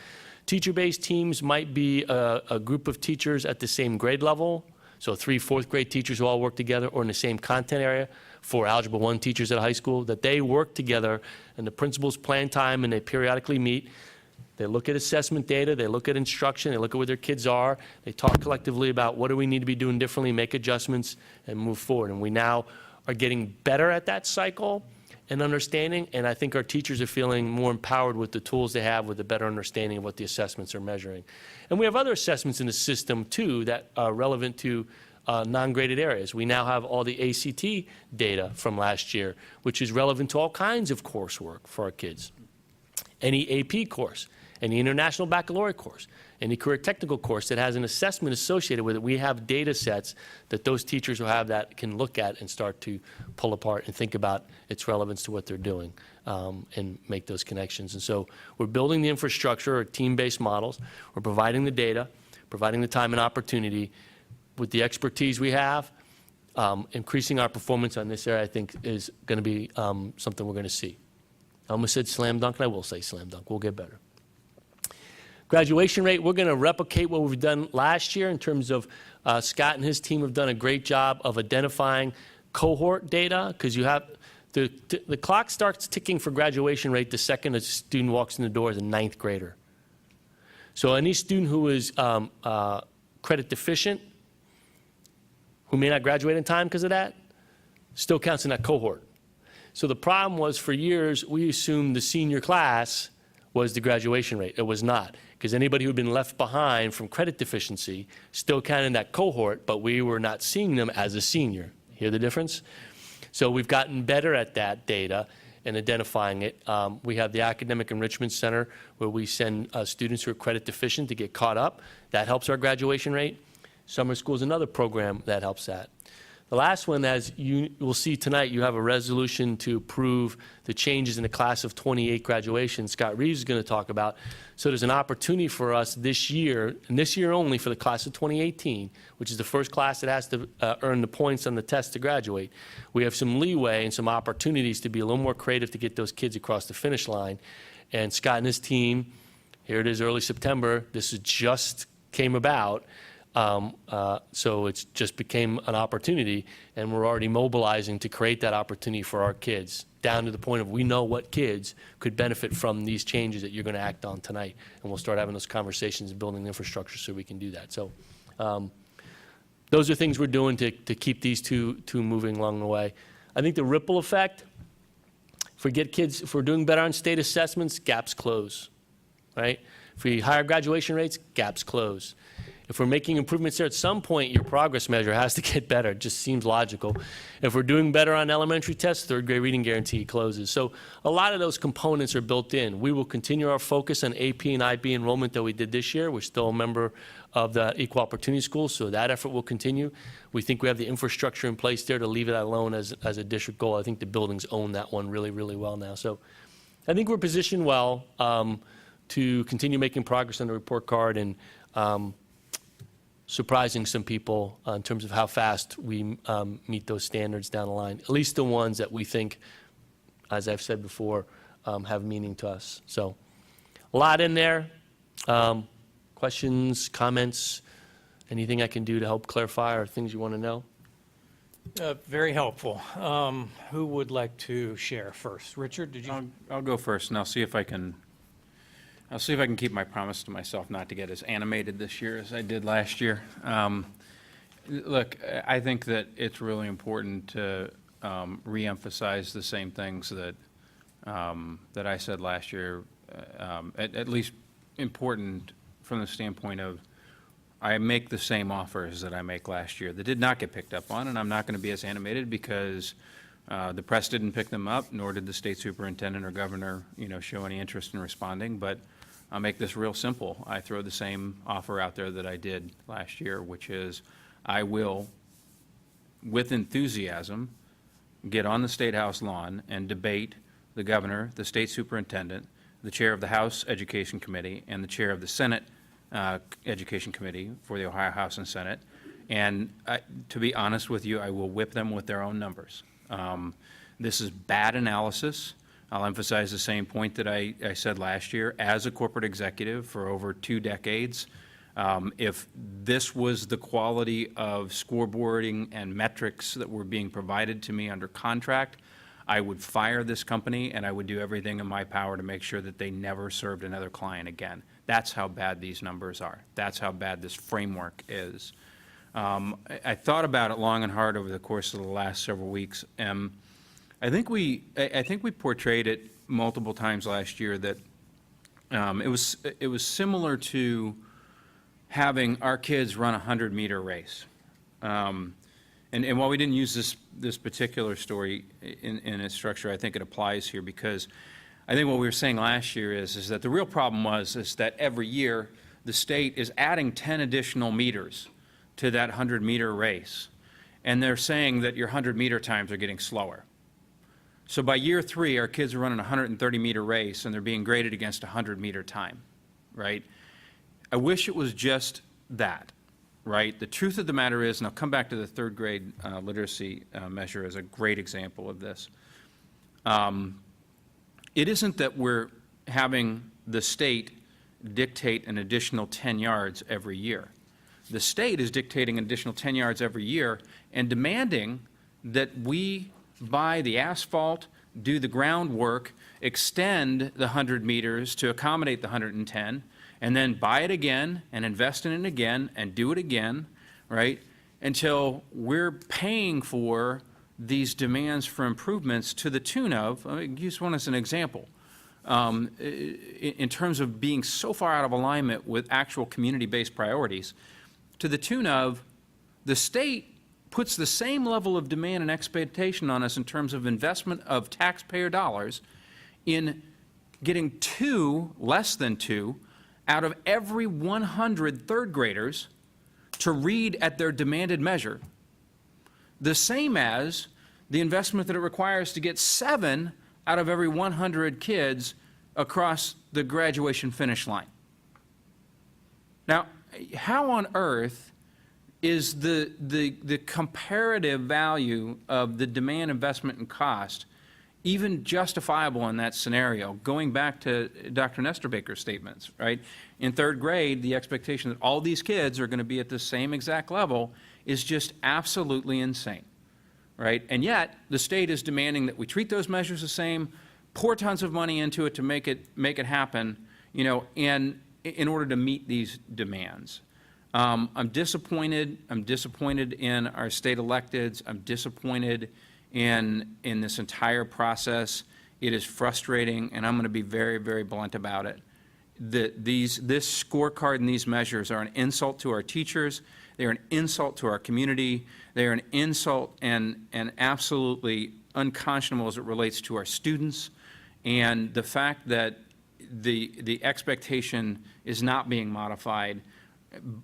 Teacher-based teams might be a group of teachers at the same grade level, so 3 fourth grade teachers who all work together, or in the same content area, 4 Algebra 1 teachers at a high school, that they work together and the principals plan time and they periodically meet. They look at assessment data, they look at instruction, they look at where their kids are, they talk collectively about what do we need to be doing differently, make adjustments, and move forward. And we now are getting better at that cycle and understanding, and I think our teachers are feeling more empowered with the tools they have, with a better understanding of what the assessments are measuring. And we have other assessments in the system, too, that are relevant to non-graded areas. We now have all the ACT data from last year, which is relevant to all kinds of coursework for our kids. Any AP course any international baccalaureate course, any career technical course that has an assessment associated with it. We have data sets that those teachers will have that can look at and start to pull apart and think about its relevance to what they're doing, and make those connections. And so we're building the infrastructure or team-based models. We're providing the data, providing the time and opportunity. With the expertise we have, increasing our performance on this area, I think, is going to be something we're going to see. I almost said slam dunk, and I will say slam dunk. We'll get better. Graduation rate, we're going to replicate what we've done last year in terms of Scott and his team have done a great job of identifying cohort data, because you have the clock starts ticking for graduation rate the second a student walks in the door as a 9th grader. So any student who is credit deficient, who may not graduate in time because of that, still counts in that cohort. So the problem was, for years, we assumed the senior class was the graduation rate. It was not, because anybody who had been left behind from credit deficiency still counted in that cohort, but we were not seeing them as a senior. Hear the difference? So we've gotten better at that data and identifying it. We have the Academic Enrichment Center, where we send students who are credit deficient to get caught up. That helps our graduation rate. Summer school is another program that helps that. The last one, as you will see tonight, you have a resolution to approve the changes in the class of 28 graduation Scott Reeves is going to talk about. So there's an opportunity for us this year, and this year only, for the class of 2018, which is the first class that has to earn the points on the test to graduate. We have some leeway and some opportunities to be a little more creative to get those kids across the finish line. And Scott and his team, here it is, early September, this is just came about. So it's just became an opportunity, and we're already mobilizing to create that opportunity for our kids, down to the point of we know what kids could benefit from these changes that you're going to act on tonight, and we'll start having those conversations and building the infrastructure so we can do that. So those are things we're doing to keep these two moving along the way. I think the ripple effect, if we get kids, if we're doing better on state assessments, gaps close, right? If we higher graduation rates, gaps close. If we're making improvements there, at some point your progress measure has to get better. It just seems logical. If we're doing better on elementary tests, third grade reading guarantee closes. So a lot of those components are built in. We will continue our focus on AP and IB enrollment that we did this year. We're still a member of the Equal Opportunity Schools, so that effort will continue. We think we have the infrastructure in place there to leave it alone as a district goal. I think the buildings own that one really, really well now. So I think we're positioned well to continue making progress on the report card and surprising some people in terms of how fast we meet those standards down the line, at least the ones that we think, as I've said before, have meaning to us. So a lot in there. Questions, comments, anything I can do to help clarify or things you want to know? Very helpful. Who would like to share first? Richard, did you? I'll go first, and I'll see if I can keep my promise to myself not to get as animated this year as I did last year. Look, I think that it's really important to reemphasize the same things that I said last year, at least important from the standpoint of I make the same offers that I make last year that did not get picked up on, and I'm not going to be as animated because the press didn't pick them up, nor did the state superintendent or governor, show any interest in responding. But I'll make this real simple. I throw the same offer out there that I did last year, which is I will, with enthusiasm, get on the State House lawn and debate the governor, the state superintendent, the chair of the House Education Committee, and the chair of the Senate Education Committee for the Ohio House and Senate. And to be honest with you, I will whip them with their own numbers. This is bad analysis. I'll emphasize the same point that I said last year. As a corporate executive for over 2 decades, if this was the quality of scoreboarding and metrics that were being provided to me under contract, I would fire this company and I would do everything in my power to make sure that they never served another client again. That's how bad these numbers are. That's how bad this framework is. I thought about it long and hard over the course of the last several weeks. I think we portrayed it multiple times last year that it was similar to having our kids run a 100-meter race. And while we didn't use this particular story in its structure, I think it applies here because I think what we were saying last year is that the real problem is that every year, the state is adding 10 additional meters to that 100-meter race. And they're saying that your 100-meter times are getting slower. So by year 3, our kids are running a 130-meter race, and they're being graded against a 100-meter time, right? I wish it was just that, right? The truth of the matter is, and I'll come back to the third grade literacy measure as a great example of this. It isn't that we're having the state dictate an additional 10 yards every year. The state is dictating an additional 10 yards every year and demanding that we buy the asphalt, do the groundwork, extend the 100 meters to accommodate the 110, and then buy it again and invest in it again and do it again, right? Until we're paying for these demands for improvements to the tune of, I'll use one as an example, in terms of being so far out of alignment with actual community-based priorities, to the tune of the state puts the same level of demand and expectation on us in terms of investment of taxpayer dollars in getting 2, less than 2, out of every 100 third graders to read at their demanded measure, the same as the investment that it requires to get 7 out of every 100 kids across the graduation finish line. Now, how on earth is the comparative value of the demand, investment, and cost even justifiable in that scenario? Going back to Dr. Nestor Baker's statements, right? In third grade, the expectation that all these kids are going to be at the same exact level is just absolutely insane, right? And yet, the state is demanding that we treat those measures the same, pour tons of money into it to make it happen, you know, and in order to meet these demands. I'm disappointed. I'm disappointed in our state electeds. I'm disappointed in this entire process. It is frustrating, and I'm going to be very, very blunt about it. This scorecard and these measures are an insult to our teachers. They are an insult to our community. They are an insult and absolutely unconscionable as it relates to our students. And the fact that the expectation is not being modified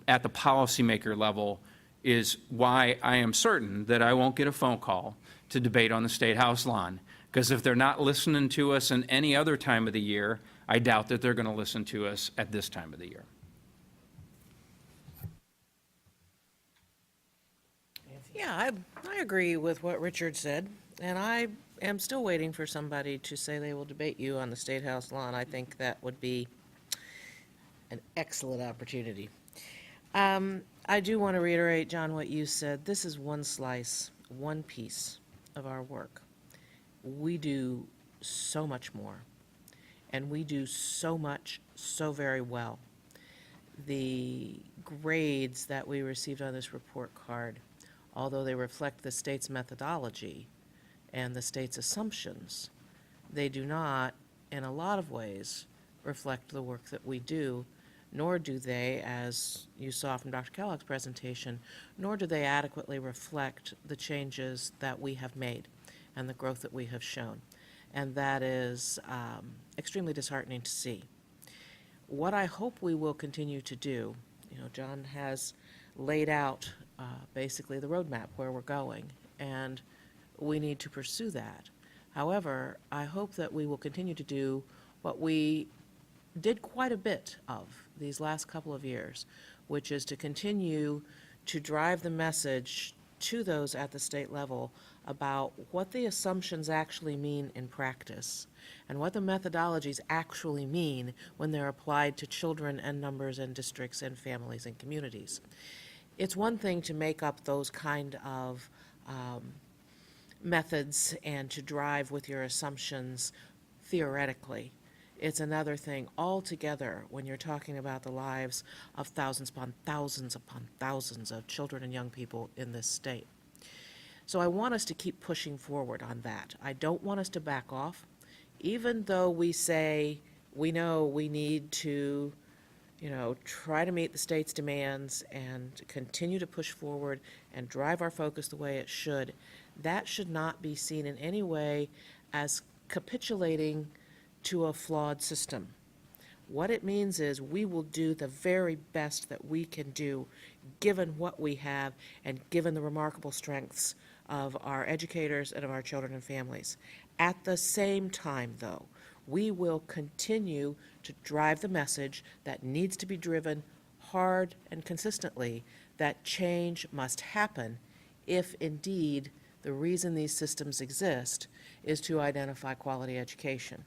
at the policymaker level is why I am certain that I won't get a phone call to debate on the State House lawn. Because if they're not listening to us in any other time of the year, I doubt that they're going to listen to us at this time of the year. Yeah, I agree with what Richard said, and I am still waiting for somebody to say they will debate you on the State House lawn. I think that would be an excellent opportunity. I do want to reiterate, John, what you said. This is one slice, one piece of our work. We do so much more, and we do so much so very well. The grades that we received on this report card, although they reflect the state's methodology and the state's assumptions, they do not, in a lot of ways, reflect the work that we do, nor do they, as you saw from Dr. Kellogg's presentation, nor do they adequately reflect the changes that we have made and the growth that we have shown. And that is extremely disheartening to see. What I hope we will continue to do, you know, John has laid out basically the roadmap where we're going, and we need to pursue that. However, I hope that we will continue to do what we did quite a bit of these last couple of years, which is to continue to drive the message to those at the state level about what the assumptions actually mean in practice and what the methodologies actually mean when they're applied to children and numbers and districts and families and communities. It's one thing to make up those kind of methods and to drive with your assumptions theoretically. It's another thing altogether when you're talking about the lives of thousands upon thousands of children and young people in this state. So I want us to keep pushing forward on that. I don't want us to back off, even though we say we know we need to, you know, try to meet the state's demands and continue to push forward and drive our focus the way it should. That should not be seen in any way as capitulating to a flawed system. What it means is we will do the very best that we can do, given what we have and given the remarkable strengths of our educators and of our children and families. At the same time, though, we will continue to drive the message that needs to be driven hard and consistently, that change must happen if indeed the reason these systems exist is to identify quality education.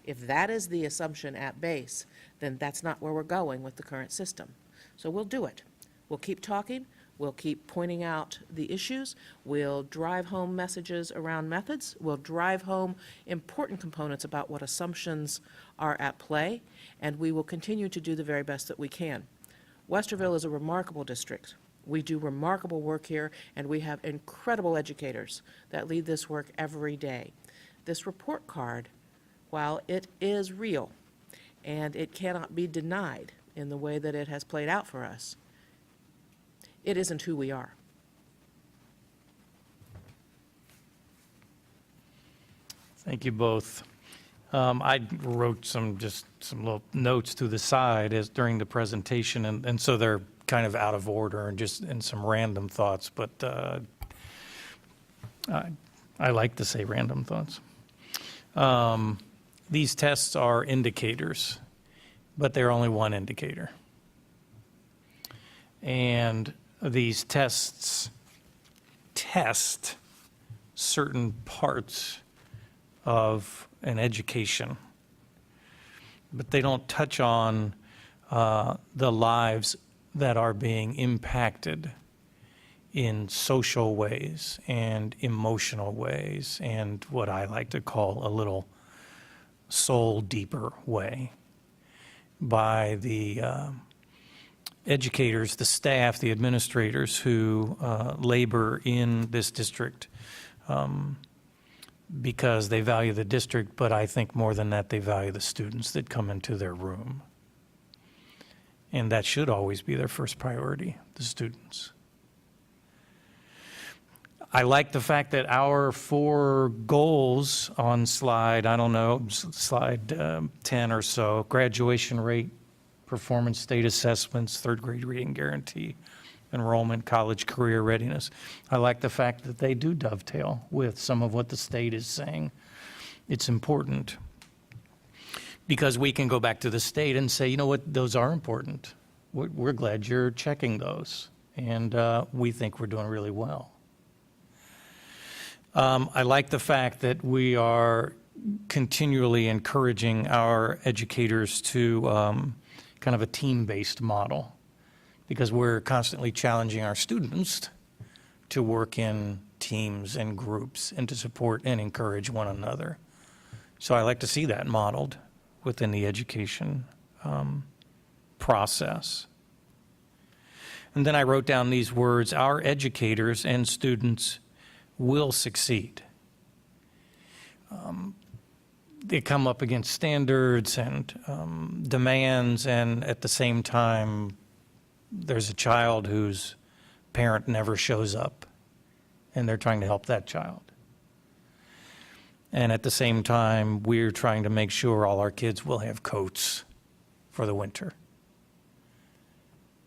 If that is the assumption at base, then that's not where we're going with the current system. So we'll do it. We'll keep talking. We'll keep pointing out the issues. We'll drive home messages around methods. We'll drive home important components about what assumptions are at play, and we will continue to do the very best that we can. Westerville is a remarkable district. We do remarkable work here, and we have incredible educators that lead this work every day. This report card, while it is real and it cannot be denied in the way that it has played out for us, it isn't who we are. Thank you both. I wrote some little notes to the side as during the presentation, and so they're kind of out of order and some random thoughts, but I like to say random thoughts. These tests are indicators, but they're only one indicator. And these tests test certain parts of an education, but they don't touch on the lives that are being impacted in social ways and emotional ways and what I like to call a little soul deeper way by the educators, the staff, the administrators who labor in this district because they value the district, but I think more than that, they value the students that come into their room. And that should always be their first priority, the students. I like the fact that our 4 goals on slide, I don't know, slide 10 or so, graduation rate, performance state assessments, 3rd grade reading guarantee, enrollment, college career readiness. I like the fact that they do dovetail with some of what the state is saying. It's important because we can go back to the state and say, you know what, those are important. We're glad you're checking those, and we think we're doing really well. I like the fact that we are continually encouraging our educators to kind of a team-based model, because we're constantly challenging our students to work in teams and groups and to support and encourage one another. So I like to see that modeled within the education process. And then I wrote down these words: our educators and students will succeed. They come up against standards and demands, and at the same time, there's a child whose parent never shows up, and they're trying to help that child. And at the same time, we're trying to make sure all our kids will have coats for the winter.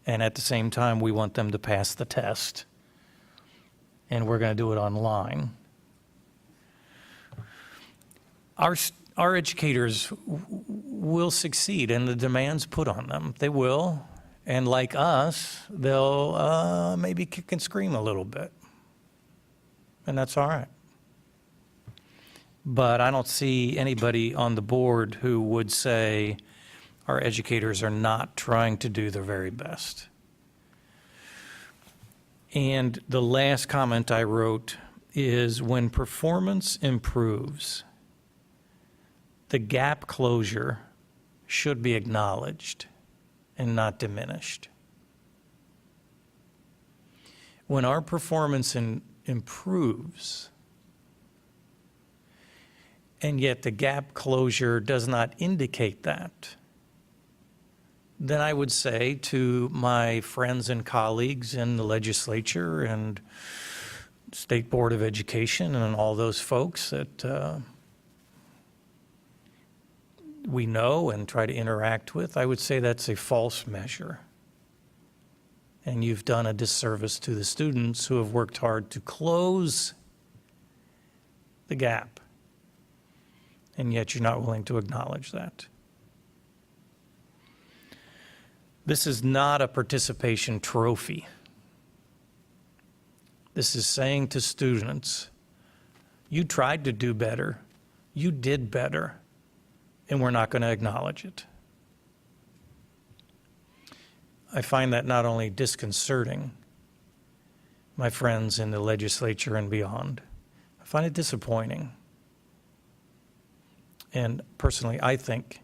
And at the same time, we want them to pass the test, and we're going to do it online. Our educators will succeed in the demands put on them. They will. And like us, they'll maybe kick and scream a little bit. And that's all right. But I don't see anybody on the board who would say our educators are not trying to do their very best. And the last comment I wrote is, when performance improves, the gap closure should be acknowledged and not diminished. When our performance improves, and yet the gap closure does not indicate that, then I would say to my friends and colleagues in the legislature and State Board of Education and all those folks that we know and try to interact with, I would say that's a false measure. And you've done a disservice to the students who have worked hard to close the gap. And yet you're not willing to acknowledge that. This is not a participation trophy. This is saying to students, you tried to do better, you did better, and we're not going to acknowledge it. I find that not only disconcerting, my friends in the legislature and beyond, I find it disappointing. And personally, I think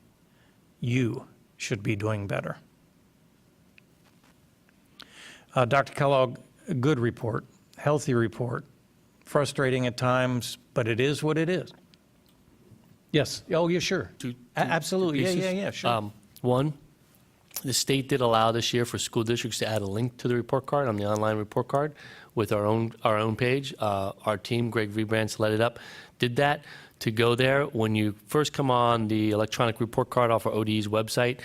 you should be doing better. Dr. Kellogg, a good report, healthy report, frustrating at times, but it is what it is. Yes. Oh, yeah, sure. Absolutely. Yeah, sure. One, the state did allow this year for school districts to add a link to the report card on the online report card with our own page. Our team, Greg Vibrance, led it up, did that to go there. When you first come on the electronic report card off our ODE's website,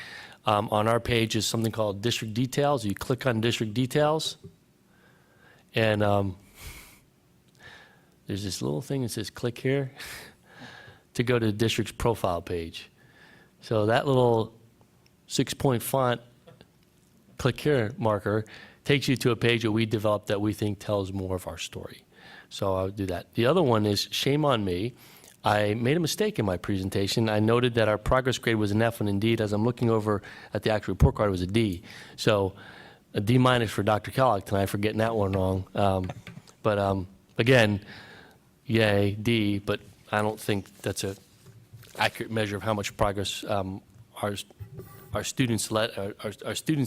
on our page is something called District Details. You click on District Details, and there's this little thing that says click here to go to the district's profile page. So that little 6-point font, click here marker, takes you to a page that we developed that we think tells more of our story. So I'll do that. The other one is shame on me. I made a mistake in my presentation. I noted that our progress grade was an F, and indeed, as I'm looking over at the actual report card, it was a D. So a D minus for Dr. Kellogg tonight for getting that one wrong. But again, yay, D, but I don't think that's an accurate measure of how much progress our students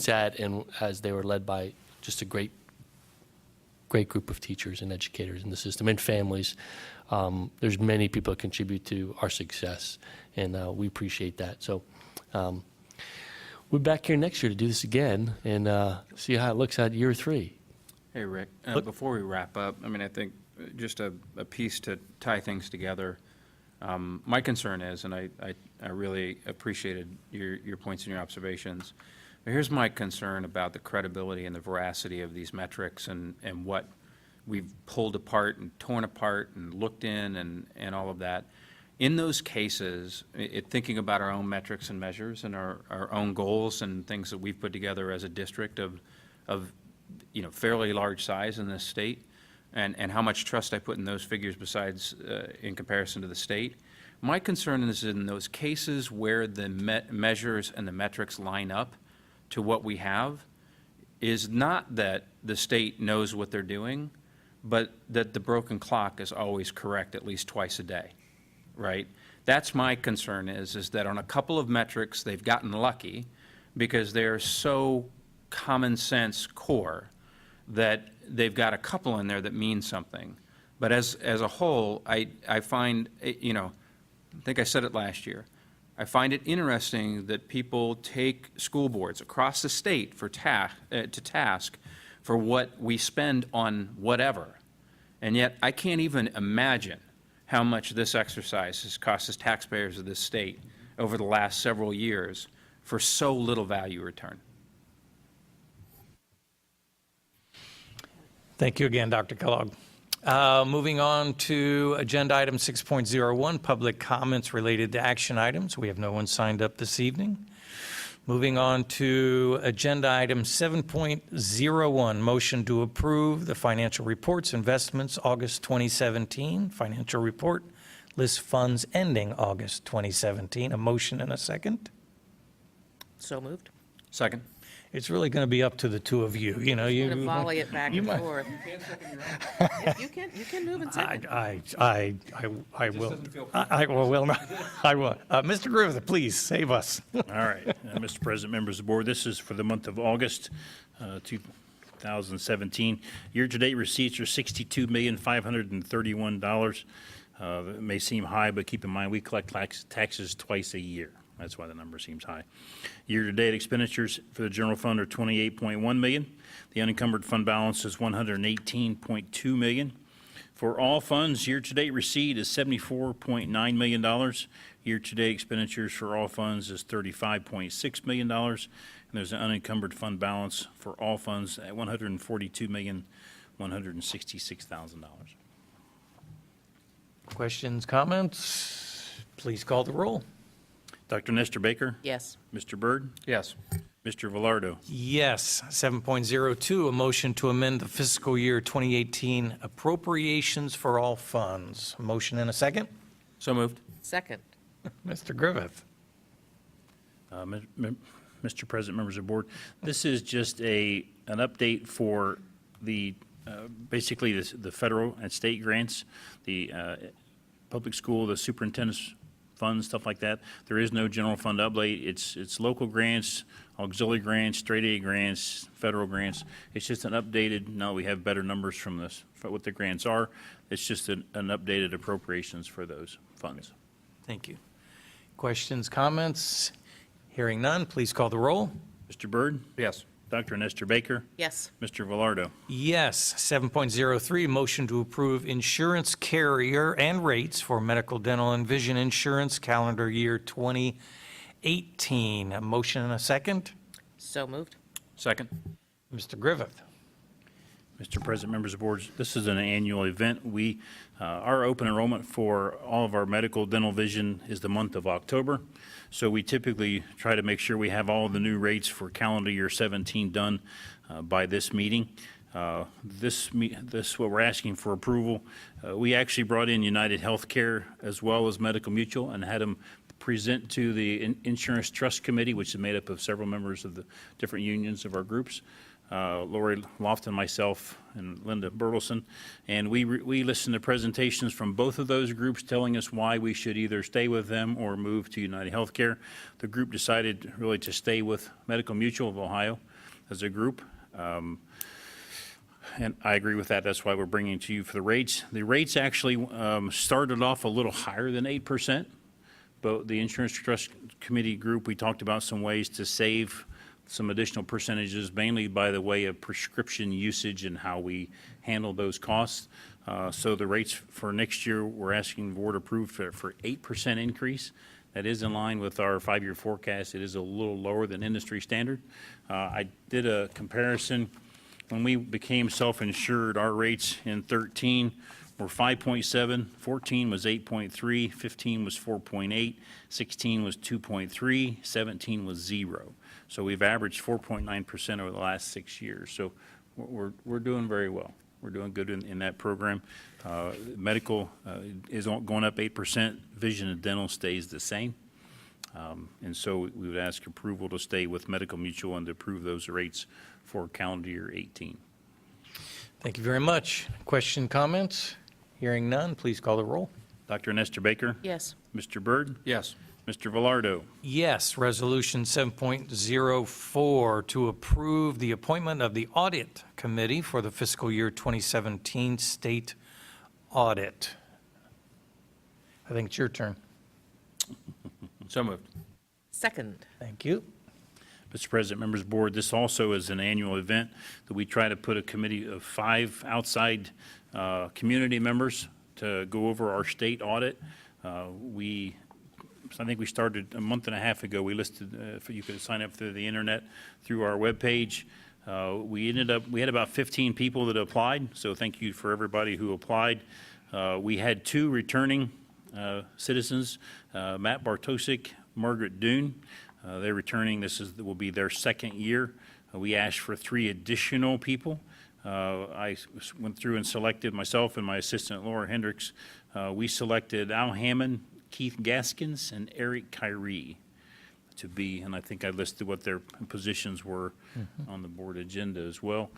had, and as they were led by just a great group of teachers and educators in the system and families. There's many people that contribute to our success, and we appreciate that. So we're back here next year to do this again and see how it looks at year 3. Hey, Rick, before we wrap up, I mean, I think just a piece to tie things together. My concern is, and I really appreciated your points and your observations, but here's my concern about the credibility and the veracity of these metrics and what we've pulled apart and torn apart and looked in and all of that. In those cases, thinking about our own metrics and measures and our own goals and things that we've put together as a district of fairly large size in this state, and how much trust I put in those figures besides in comparison to the state. My concern is in those cases where the measures and the metrics line up to what we have is not that the state knows what they're doing, but that the broken clock is always correct at least twice a day, right? That's my concern is that on a couple of metrics they've gotten lucky because they're so common sense core that they've got a couple in there that mean something. But as a whole, I find, I think I said it last year, I find it interesting that people take school boards across the state to task for what we spend on whatever. And yet I can't even imagine how much this exercise has cost us taxpayers of this state over the last several years for so little value return. Thank you again, Dr. Kellogg. Moving on to agenda item 6.01, public comments related to action items. We have no one signed up this evening. Moving on to agenda item 7.01, motion to approve the financial reports, investments, August 2017. Financial report lists funds ending August 2017. A motion and a second. So moved. Second. It's really going to be up to the two of you. I'm going to volley it back and forth. You can move and second. I will. I will not. I will. Mr. Griffith, please save us. All right, Mr. President, members of the board, this is for the month of August 2017. Year-to-date receipts are $62,531,000. It may seem high, but keep in mind, we collect taxes twice a year. That's why the number seems high. Year-to-date expenditures for the general fund are $28.1 million. The unencumbered fund balance is $118.2 million. For all funds, year-to-date receipt is $74.9 million. Year-to-date expenditures for all funds is $35.6 million. And there's an unencumbered fund balance for all funds at $142,166,000. Questions, comments? Please call the roll. Dr. Nestor Baker? Yes. Mr. Byrd? Yes. Mr. Velardo? Yes. 7.02, a motion to amend the fiscal year 2018 appropriations for all funds. A motion and a second? So moved. Second. Mr. Griffith. Mr. President, members of the board, this is just an update for the, basically the federal and state grants, the public school, the superintendent's funds, stuff like that. There is no general fund update. It's local grants, auxiliary grants, straight aid grants, federal grants. It's just an updated, now we have better numbers from this, for what the grants are. It's just an updated appropriations for those funds. Thank you. Questions, comments? Hearing none, please call the roll. Mr. Byrd? Yes. Dr. Nestor Baker? Yes. Mr. Velardo? Yes. 7.03, motion to approve insurance carrier and rates for medical, dental, and vision insurance calendar year 2018. A motion and a second? So moved. Second. Mr. Griffith. Mr. President, members of boards, this is an annual event. Our open enrollment for all of our medical, dental, vision is the month of October. So we typically try to make sure we have all the new rates for calendar year 17 done by this meeting. This what we're asking for approval. We actually brought in United Healthcare as well as Medical Mutual and had them present to the Insurance Trust Committee, which is made up of several members of the different unions of our groups. Lori Lofton, myself, and Linda Bertelson. And we listened to presentations from both of those groups telling us why we should either stay with them or move to United Healthcare. The group decided really to stay with Medical Mutual of Ohio as a group. And I agree with that. That's why we're bringing it to you for the rates. The rates actually started off a little higher than 8%. But the Insurance Trust Committee group, we talked about some ways to save some additional percentages, mainly by the way of prescription usage and how we handle those costs. So the rates for next year, we're asking the board approved for 8% increase. That is in line with our 5-year forecast. It is a little lower than industry standard. I did a comparison. When we became self-insured, our rates in 13 were 5.7, 14 was 8.3, 15 was 4.8, 16 was 2.3, 17 was 0. So we've averaged 4.9% over the last 6 years. So we're doing very well. We're doing good in that program. Medical is going up 8%. Vision and dental stays the same. And so we would ask approval to stay with Medical Mutual and to approve those rates for calendar year 18. Thank you very much. Question, comments? Hearing none, please call the roll. Dr. Nestor Baker? Yes. Mr. Byrd? Yes. Mr. Velardo? Yes. Resolution 7.04 to approve the appointment of the Audit Committee for the fiscal year 2017 state audit. I think it's your turn. So moved. Second. Thank you. Mr. President, members of the board, this also is an annual event that we try to put a committee of 5 outside community members to go over our state audit. I think we started a month and a half ago. We listed, you could sign up through the internet, through our webpage. We had about 15 people that applied, so thank you for everybody who applied. We had 2 returning citizens, Matt Bartosik, Margaret Dune. They're returning. Will be their second year. We asked for 3 additional people. I went through and selected myself and my assistant Laura Hendricks. We selected Al Hammond, Keith Gaskins, and Eric Kyrie to be, and I think I listed what their positions were on the board agenda as well.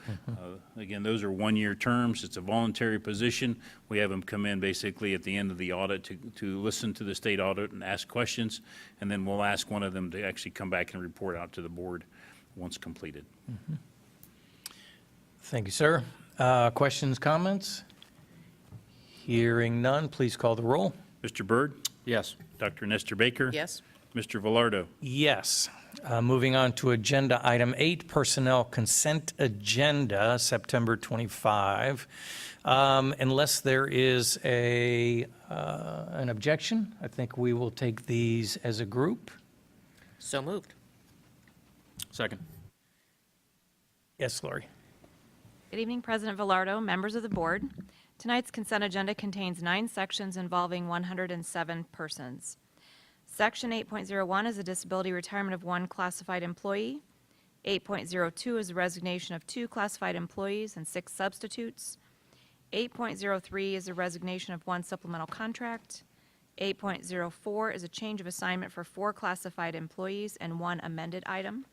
Again, those are 1-year terms. It's a voluntary position. We have them come in basically at the end of the audit to listen to the state audit and ask questions, and then we'll ask one of them to actually come back and report out to the board once completed. Thank you, sir. Questions, comments? Hearing none, please call the roll. Mr. Byrd? Yes. Dr. Nestor Baker? Yes. Mr. Velardo? Yes. Moving on to Agenda Item 8, Personnel Consent Agenda, September 25. Unless there is an objection, I think we will take these as a group. So moved. Second. Yes, Lori? Good evening, President Velardo, members of the board. Tonight's consent agenda contains 9 sections involving 107 persons. Section 8.01 is a disability retirement of 1 classified employee. 8.02 is the resignation of 2 classified employees and 6 substitutes. 8.03 is a resignation of 1 supplemental contract. 8.04 is a change of assignment for 4 classified employees and 1 amended item.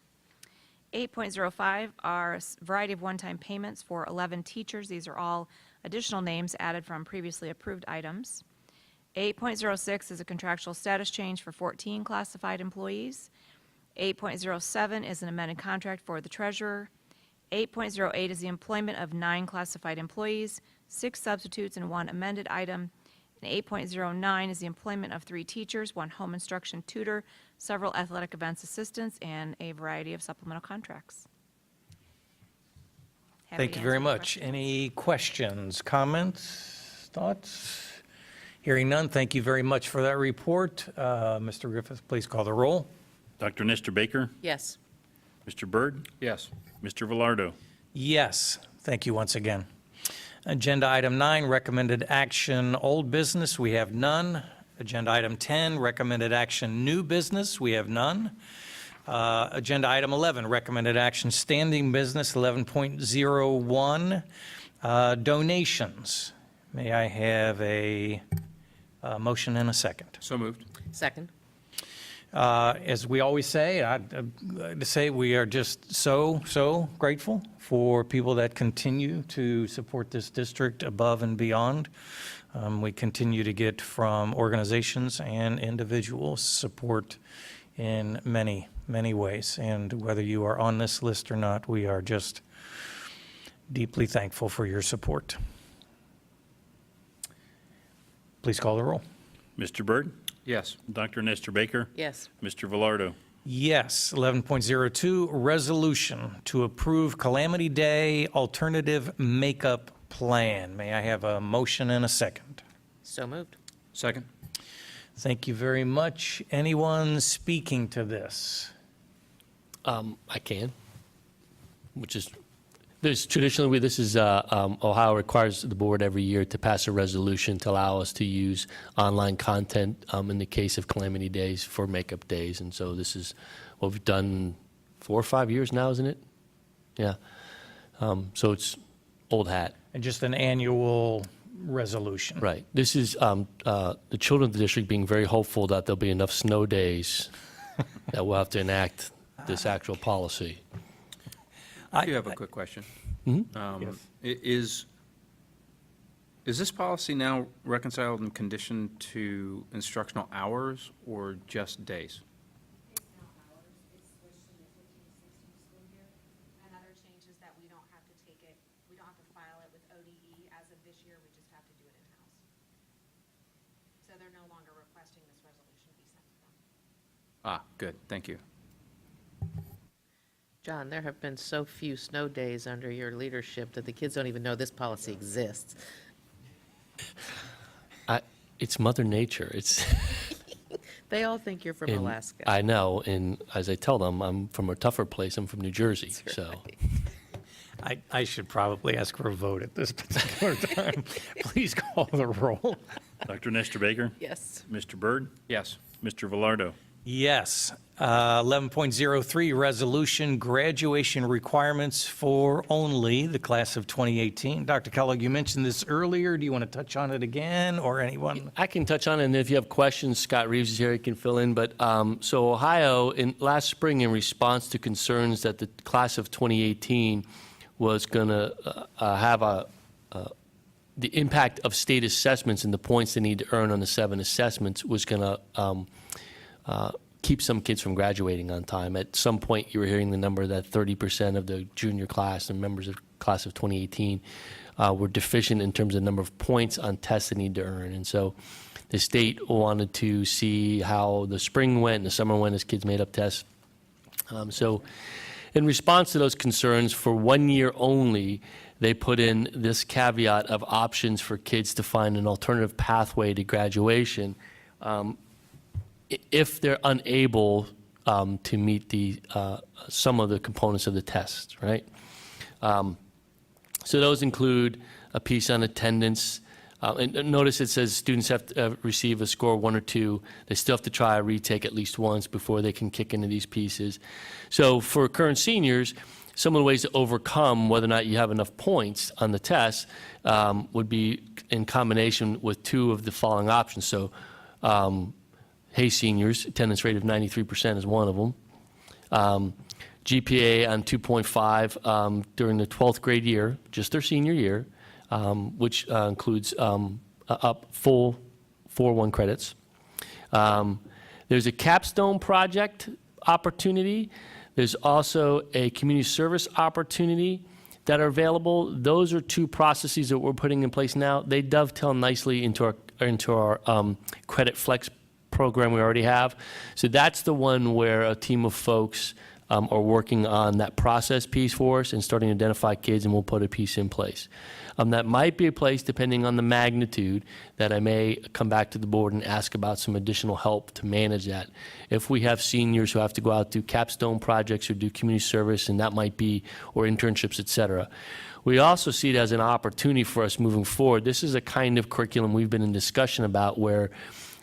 8.05 are a variety of one-time payments for 11 teachers. These are all additional names added from previously approved items. 8.06 is a contractual status change for 14 classified employees. 8.07 is an amended contract for the treasurer. 8.08 is the employment of 9 classified employees, 6 substitutes, and 1 amended item. And 8.09 is the employment of 3 teachers, 1 home instruction tutor, several athletic events assistants, and a variety of supplemental contracts. Happy Thank to you very answer much. questions. Any questions, comments, thoughts? Hearing none, thank you very much for that report. Mr. Griffith, please call the roll. Dr. Nestor Baker, Yes. Mr. Byrd, Yes. Mr. Velardo. Yes, thank you once again. Agenda item 9, recommended action, old business, we have none. Agenda item 10, recommended action, new business, we have none. Agenda item 11, recommended action, standing business, 11.01, donations. May I have a motion and a second? So moved. Second. As we always say, I'd like to say we are just so grateful for people that continue to support this district above and beyond. We continue to get from organizations and individuals support in many ways. And whether you are on this list or not, we are just deeply thankful for your support. Please call the roll. Mr. Byrd, Yes. Dr. Nestor Baker, Yes. Mr. Velardo. Yes, 11.02, resolution to approve Calamity Day alternative makeup plan. May I have a motion and a second? So moved. Second. Thank you very much. Anyone speaking to this? I can, which is, there's traditionally, this is, Ohio requires the board every year to pass a resolution to allow us to use online content in the case of calamity days for makeup days. And so this is what we've done 4 or 5 years now, isn't it? Yeah. So it's old hat. And just an annual resolution. Right. This is the children of the district being very hopeful that there'll be enough snow days that we'll have to enact this actual policy. I do have a quick question. Yes. Is this policy now reconciled and conditioned to instructional hours or just days? It's now ours, it's switched from the 15-16 school year. Another change is that we don't have to take it, we don't have to file it with ODE as of this year, we just have to do it in-house. So they're no longer requesting this resolution be sent to them. Ah, good, thank you. John, there have been so few snow days under your leadership that the kids don't even know this policy exists. It's Mother Nature. It's. They all think you're from And Alaska. I know, and as I tell them, I'm from a tougher place. I'm from New Jersey, so. I should probably ask for a vote at this particular time. Please call the roll. Dr. Nestor Baker, Yes. Mr. Byrd, Yes. Mr. Velardo. Yes. 11.03, resolution, graduation requirements for only the class of 2018. Dr. Kellogg, you mentioned this earlier. Do you want to touch on it again, or anyone? I can touch on it, and if you have questions, Scott Reeves is here, he can fill in. But, so Ohio, last spring, in response to concerns that the class of 2018 was going to have the impact of state assessments and the points they need to earn on the 7 assessments was going to keep some kids from graduating on time. At some point, you were hearing the number that 30% of the junior class and members of class of 2018 were deficient in terms of number of points on tests they need to earn. And so the state wanted to see how the spring went and the summer went as kids made up tests. So in response to those concerns, for 1 year only, they put in this caveat of options for kids to find an alternative pathway to graduation if they're unable to meet some of the components of the test, right? So those include a piece on attendance. And notice it says students have to receive a score of 1 or 2. They still have to try a retake at least once before they can kick into these pieces. So for current seniors, some of the ways to overcome whether or not you have enough points on the test would be in combination with 2 of the following options. So, hey seniors, attendance rate of 93% is one of them. GPA on 2.5 during the 12th grade year, just their senior year, which includes up full 4-1 credits. There's a capstone project opportunity. There's also a community service opportunity that are available. Those are 2 processes that we're putting in place now. They dovetail nicely into our credit flex program we already have. So that's the one where a team of folks are working on that process piece for us and starting to identify kids, and we'll put a piece in place. That might be a place, depending on the magnitude, that I may come back to the board and ask about some additional help to manage that. If we have seniors who have to go out do capstone projects or do community service, and that might be, or internships, et cetera. We also see it as an opportunity for us moving forward. This is a kind of curriculum we've been in discussion about where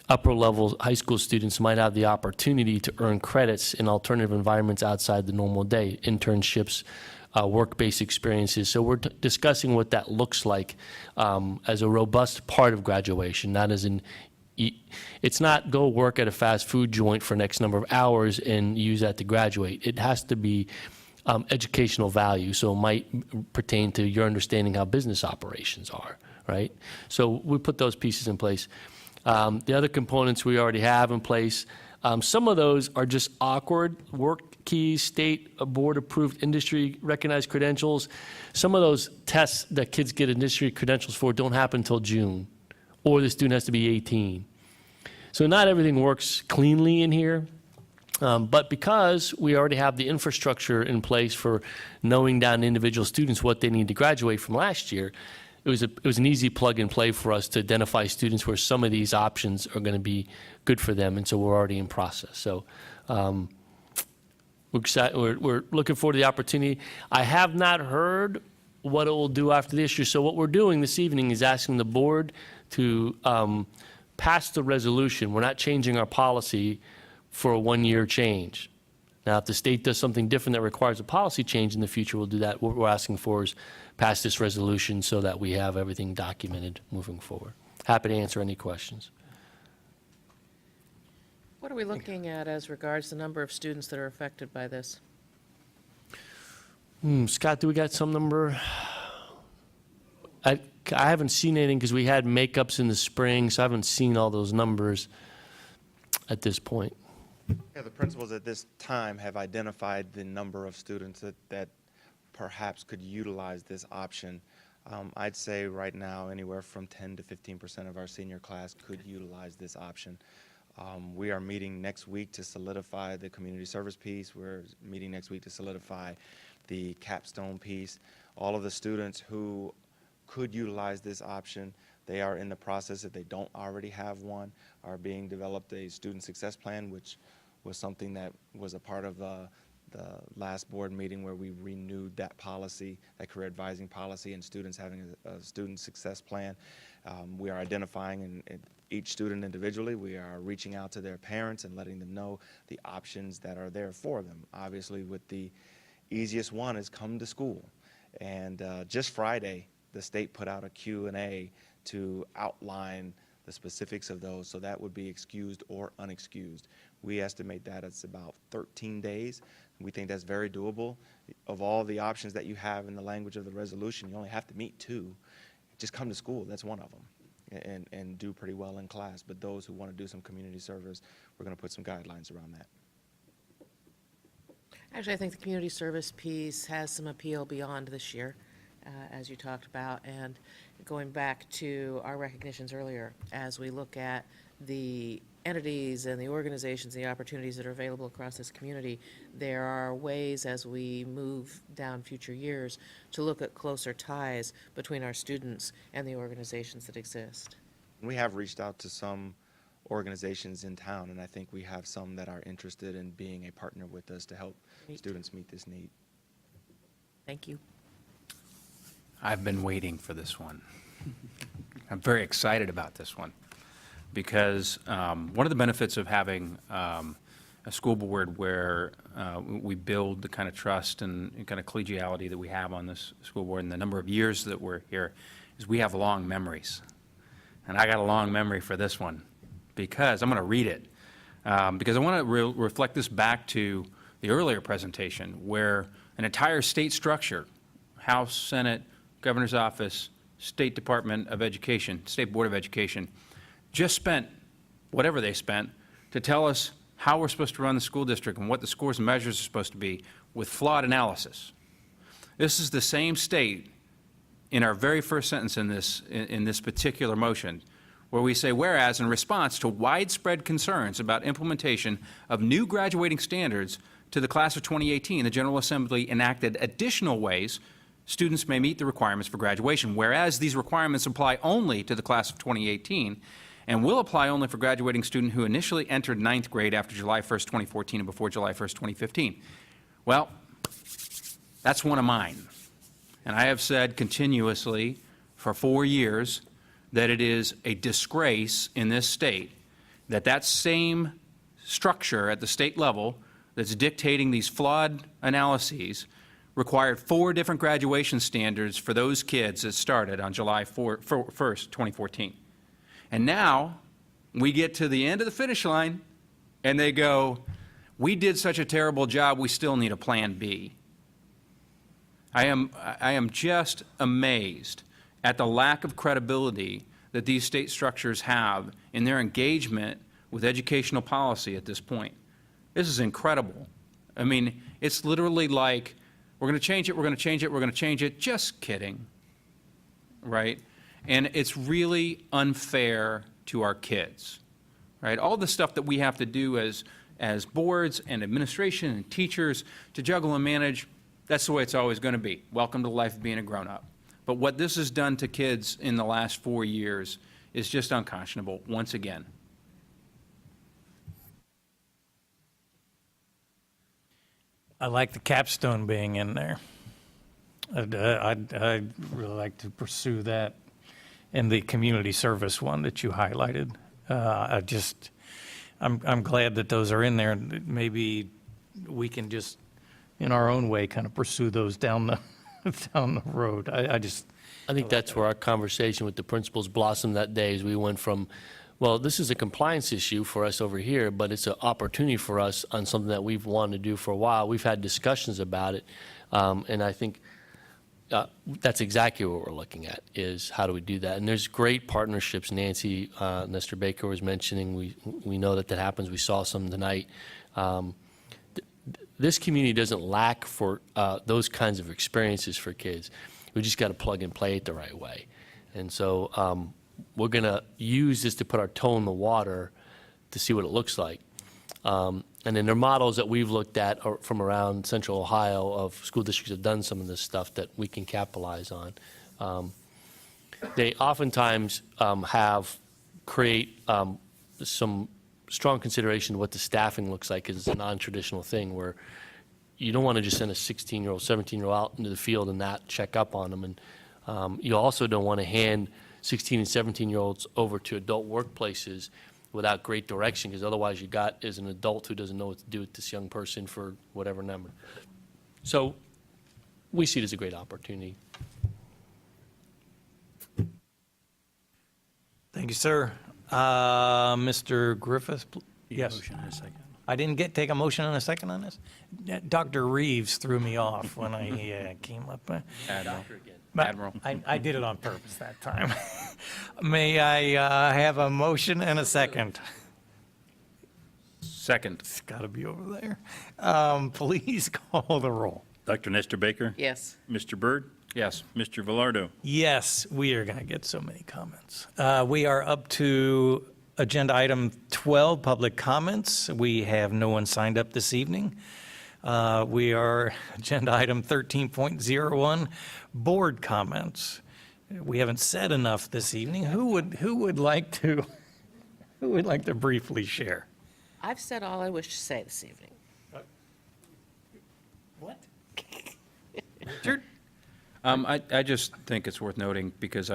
upper level high school students might have the opportunity to earn credits in alternative environments outside the normal day, internships, work-based experiences. So we're discussing what that looks like as a robust part of graduation, not as in, it's not go work at a fast food joint for X number of hours and use that to graduate. It has to be educational value, so it might pertain to your understanding how business operations are, right? So we put those pieces in place. The other components we already have in place, some of those are just awkward work keys, state board approved industry recognized credentials. Some of those tests that kids get industry credentials for don't happen until June, or the student has to be 18. So not everything works cleanly in here. But because we already have the infrastructure in place for knowing down to individual students what they need to graduate from last year, it was an easy plug and play for us to identify students where some of these options are going to be good for them, and so we're already in process. So we're looking forward to the opportunity. I have not heard what it will do after this year. So what we're doing this evening is asking the board to pass the resolution. We're not changing our policy for a 1-year change. Now, if the state does something different that requires a policy change in the future, we'll do that. What we're asking for is pass this resolution so that we have everything documented moving forward. Happy to answer any questions. What are we looking at as regards the number of students that are affected by this? Scott, do we got some number? I haven't seen anything because we had makeups in the spring, so I haven't seen all those numbers at this point. Yeah, the principals at this time have identified the number of students that perhaps could utilize this option. I'd say right now anywhere from 10 to 15% of our senior class could utilize this option. We are meeting next week to solidify the community service piece. We're meeting next week to solidify the capstone piece. All of the students who could utilize this option, they are in the process, if they don't already have one, are being developed a student success plan, which was something that was a part of the last board meeting where we renewed that policy, that career advising policy, and students having a student success plan. We are identifying each student individually. We are reaching out to their parents and letting them know the options that are there for them. Obviously, with the easiest one is come to school. And just Friday, the state put out a Q&A to outline the specifics of those, so that would be excused or unexcused. We estimate that it's about 13 days. We think that's very doable. Of all the options that you have in the language of the resolution, you only have to meet 2. Just come to school, that's one of them, and do pretty well in class. But those who want to do some community service, we're going to put some guidelines around that. Actually, I think the community service piece has some appeal beyond this year. as you talked about, and going back to our recognitions earlier, as we look at the entities and the organizations, the opportunities that are available across this community, there are ways as we move down future years to look at closer ties between our students and the organizations that exist. We have reached out to some organizations in town, and I think we have some that are interested in being a partner with us to help Great. students meet this need. Thank you. I've been waiting for this one. I'm very excited about this one because one of the benefits of having a school board where we build the kind of trust and kind of collegiality that we have on this school board and the number of years that we're here is we have long memories. And I got a long memory for this one because I'm going to read it because I want to reflect this back to the earlier presentation where an entire state structure, House, Senate, Governor's Office, State Department of Education, State Board of Education, just spent whatever they spent to tell us how we're supposed to run the school district and what the scores and measures are supposed to be with flawed analysis. This is the same state in our very first sentence in this particular motion where we say, whereas in response to widespread concerns about implementation of new graduating standards to the class of 2018, the General Assembly enacted additional ways students may meet the requirements for graduation, whereas these requirements apply only to the class of 2018 and will apply only for graduating student who initially entered 9th grade after July 1st, 2014 and before July 1st, 2015. Well, that's one of mine. And I have said continuously for 4 years that it is a disgrace in this state that that same structure at the state level that's dictating these flawed analyses required 4 different graduation standards for those kids that started on July 1st, 2014. And now we get to the end of the finish line and they go, we did such a terrible job, we still need a plan B. I am just amazed at the lack of credibility that these state structures have in their engagement with educational policy at this point. This is incredible. I mean, it's literally like, we're going to change it, we're going to change it, we're going to change it. Just kidding, right? And it's really unfair to our kids, right? All the stuff that we have to do as boards and administration and teachers to juggle and manage, that's the way it's always going to be. Welcome to the life of being a grown-up. But what this has done to kids in the last 4 years is just unconscionable, once again. I like the capstone being in there. I'd really like to pursue that and the community service one that you highlighted. I'm glad that those are in there. And maybe we can just, in our own way, kind of pursue those down the down the road. I think that's where our conversation with the principals blossomed that day as we went from, well, this is a compliance issue for us over here, but it's an opportunity for us on something that we've wanted to do for a while. We've had discussions about it, and I think that's exactly what we're looking at, is how do we do that. And there's great partnerships. Nancy, Nestor Baker was mentioning, we know that happens. We saw some tonight. This community doesn't lack for those kinds of experiences for kids. We just got to plug and play it the right way. And so we're going to use this to put our toe in the water to see what it looks like. And then there are models that we've looked at from around Central Ohio of school districts that have done some of this stuff that we can capitalize on. They oftentimes create some strong consideration of what the staffing looks like, because it's a non-traditional thing where you don't want to just send a 16-year-old, 17-year-old out into the field and not check up on them. And you also don't want to hand 16 and 17-year-olds over to adult workplaces without great direction, because otherwise you got is an adult who doesn't know what to do with this young person for whatever number. So we see it as a great opportunity. Thank you, sir. Mr. Griffith? Yes. Motion in a second. I didn't take a motion in a second on this? Dr. Reeves threw me off when I came up. Admiral. I did it on purpose that time. May I have a motion and a second? Second. It's got to be over there. Please call the roll. Dr. Nestor Baker? Yes. Mr. Byrd? Yes. Mr. Velardo. Yes, we are going to get so many comments. We are up to agenda item 12, public comments. We have no one signed up this evening. We are agenda item 13.01, board comments. We haven't said enough this evening. Who would like to briefly share? I've said all I wish to say this evening. What? Richard? I just think it's worth noting because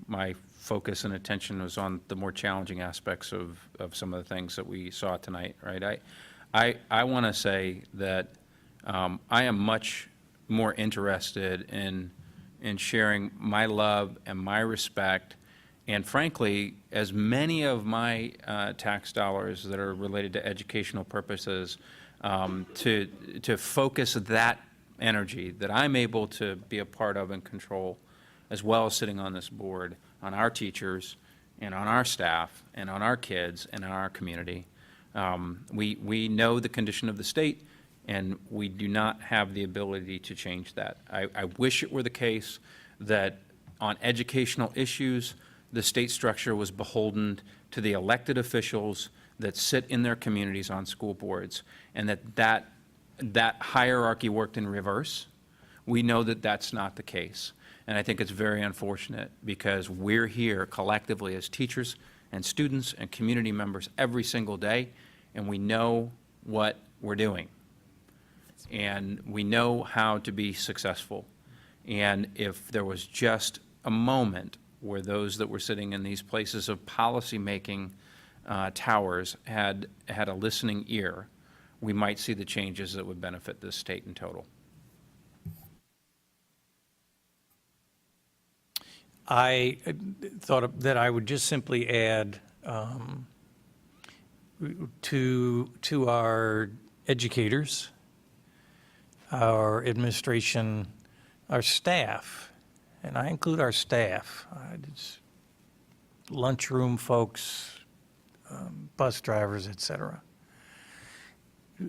my focus and attention was on the more challenging aspects of some of the things that we saw tonight, right? I want to say that I am much more interested in sharing my love and my respect, and frankly, as many of my tax dollars that are related to educational purposes, to focus that energy that I'm able to be a part of and control, as well as sitting on this board, on our teachers and on our staff and on our kids and in our community. We know the condition of the state, and we do not have the ability to change that. I wish it were the case that on educational issues, the state structure was beholden to the elected officials that sit in their communities on school boards, and that hierarchy worked in reverse. We know that that's not the case. And I think it's very unfortunate because we're here collectively as teachers and students and community members every single day, and we know what we're doing. And we know how to be successful. And if there was just a moment where those that were sitting in these places of policy-making towers had a listening ear, we might see the changes that would benefit this state in total. I thought that I would just simply add to our educators, our administration, our staff, and I include our staff, it's lunchroom folks, bus drivers, et cetera.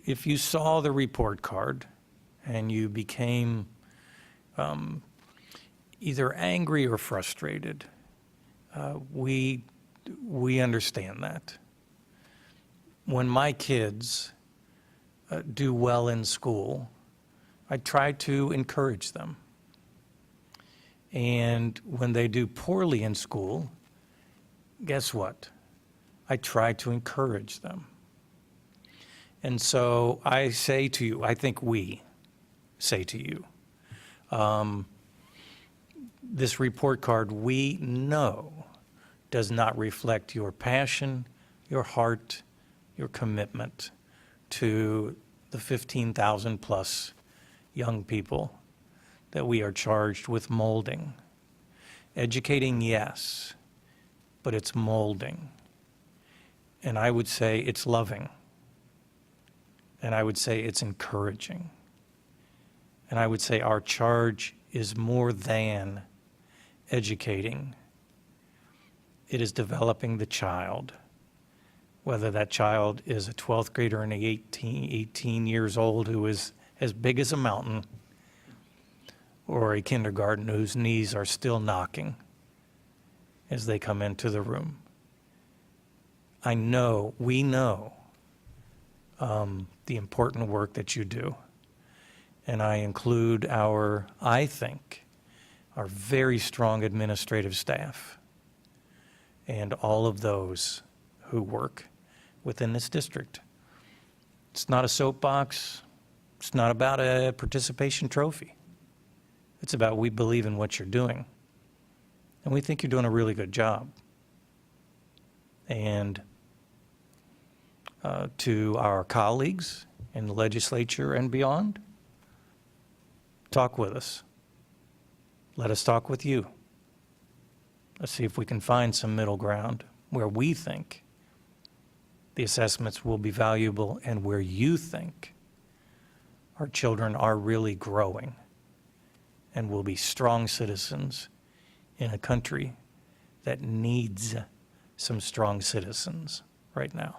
If you saw the report card and you became either angry or frustrated, we understand that. When my kids do well in school, I try to encourage them. And when they do poorly in school, guess what? I try to encourage them. And so I say to you, I think we say to you, this report card, we know, does not reflect your passion, your heart, your commitment to the 15,000 plus young people that we are charged with molding. Educating, yes, but it's molding. And I would say it's loving. And I would say it's encouraging. And I would say our charge is more than educating. It is developing the child, whether that child is a 12th grader and 18 years old who is as big as a mountain, or a kindergarten whose knees are still knocking as they come into the room. I know, we know the important work that you do. And I include I think, our very strong administrative staff and all of those who work within this district. It's not a soapbox. It's not about a participation trophy. It's about we believe in what you're doing. And we think you're doing a really good job. And to our colleagues in the legislature and beyond, talk with us. Let us talk with you. Let's see if we can find some middle ground where we think the assessments will be valuable and where you think our children are really growing and will be strong citizens in a country that needs some strong citizens right now.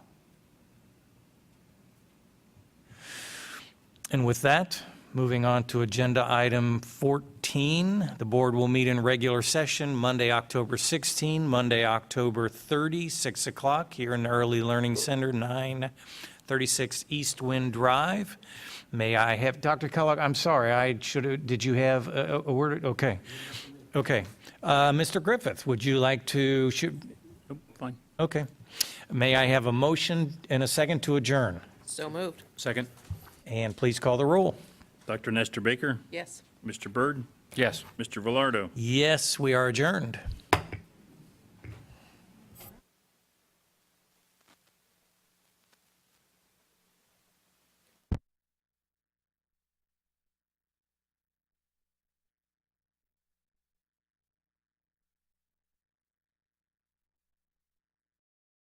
And with that, Moving on to agenda item 14, the board will meet in regular session Monday, October 16, Monday, October 30, 6 o'clock here in the Early Learning Center, 936 East Wind Drive. May I have, Dr. Kellogg, I'm sorry, I should have, did you have a word? Okay. Okay. Mr. Griffith, would you like to, Nope, fine. okay. May I have a motion and a second to adjourn? So moved. Second? And please call the roll. Dr. Nestor Baker, Yes. Mr. Byrd, Yes. Mr. Velardo. Yes, we are adjourned.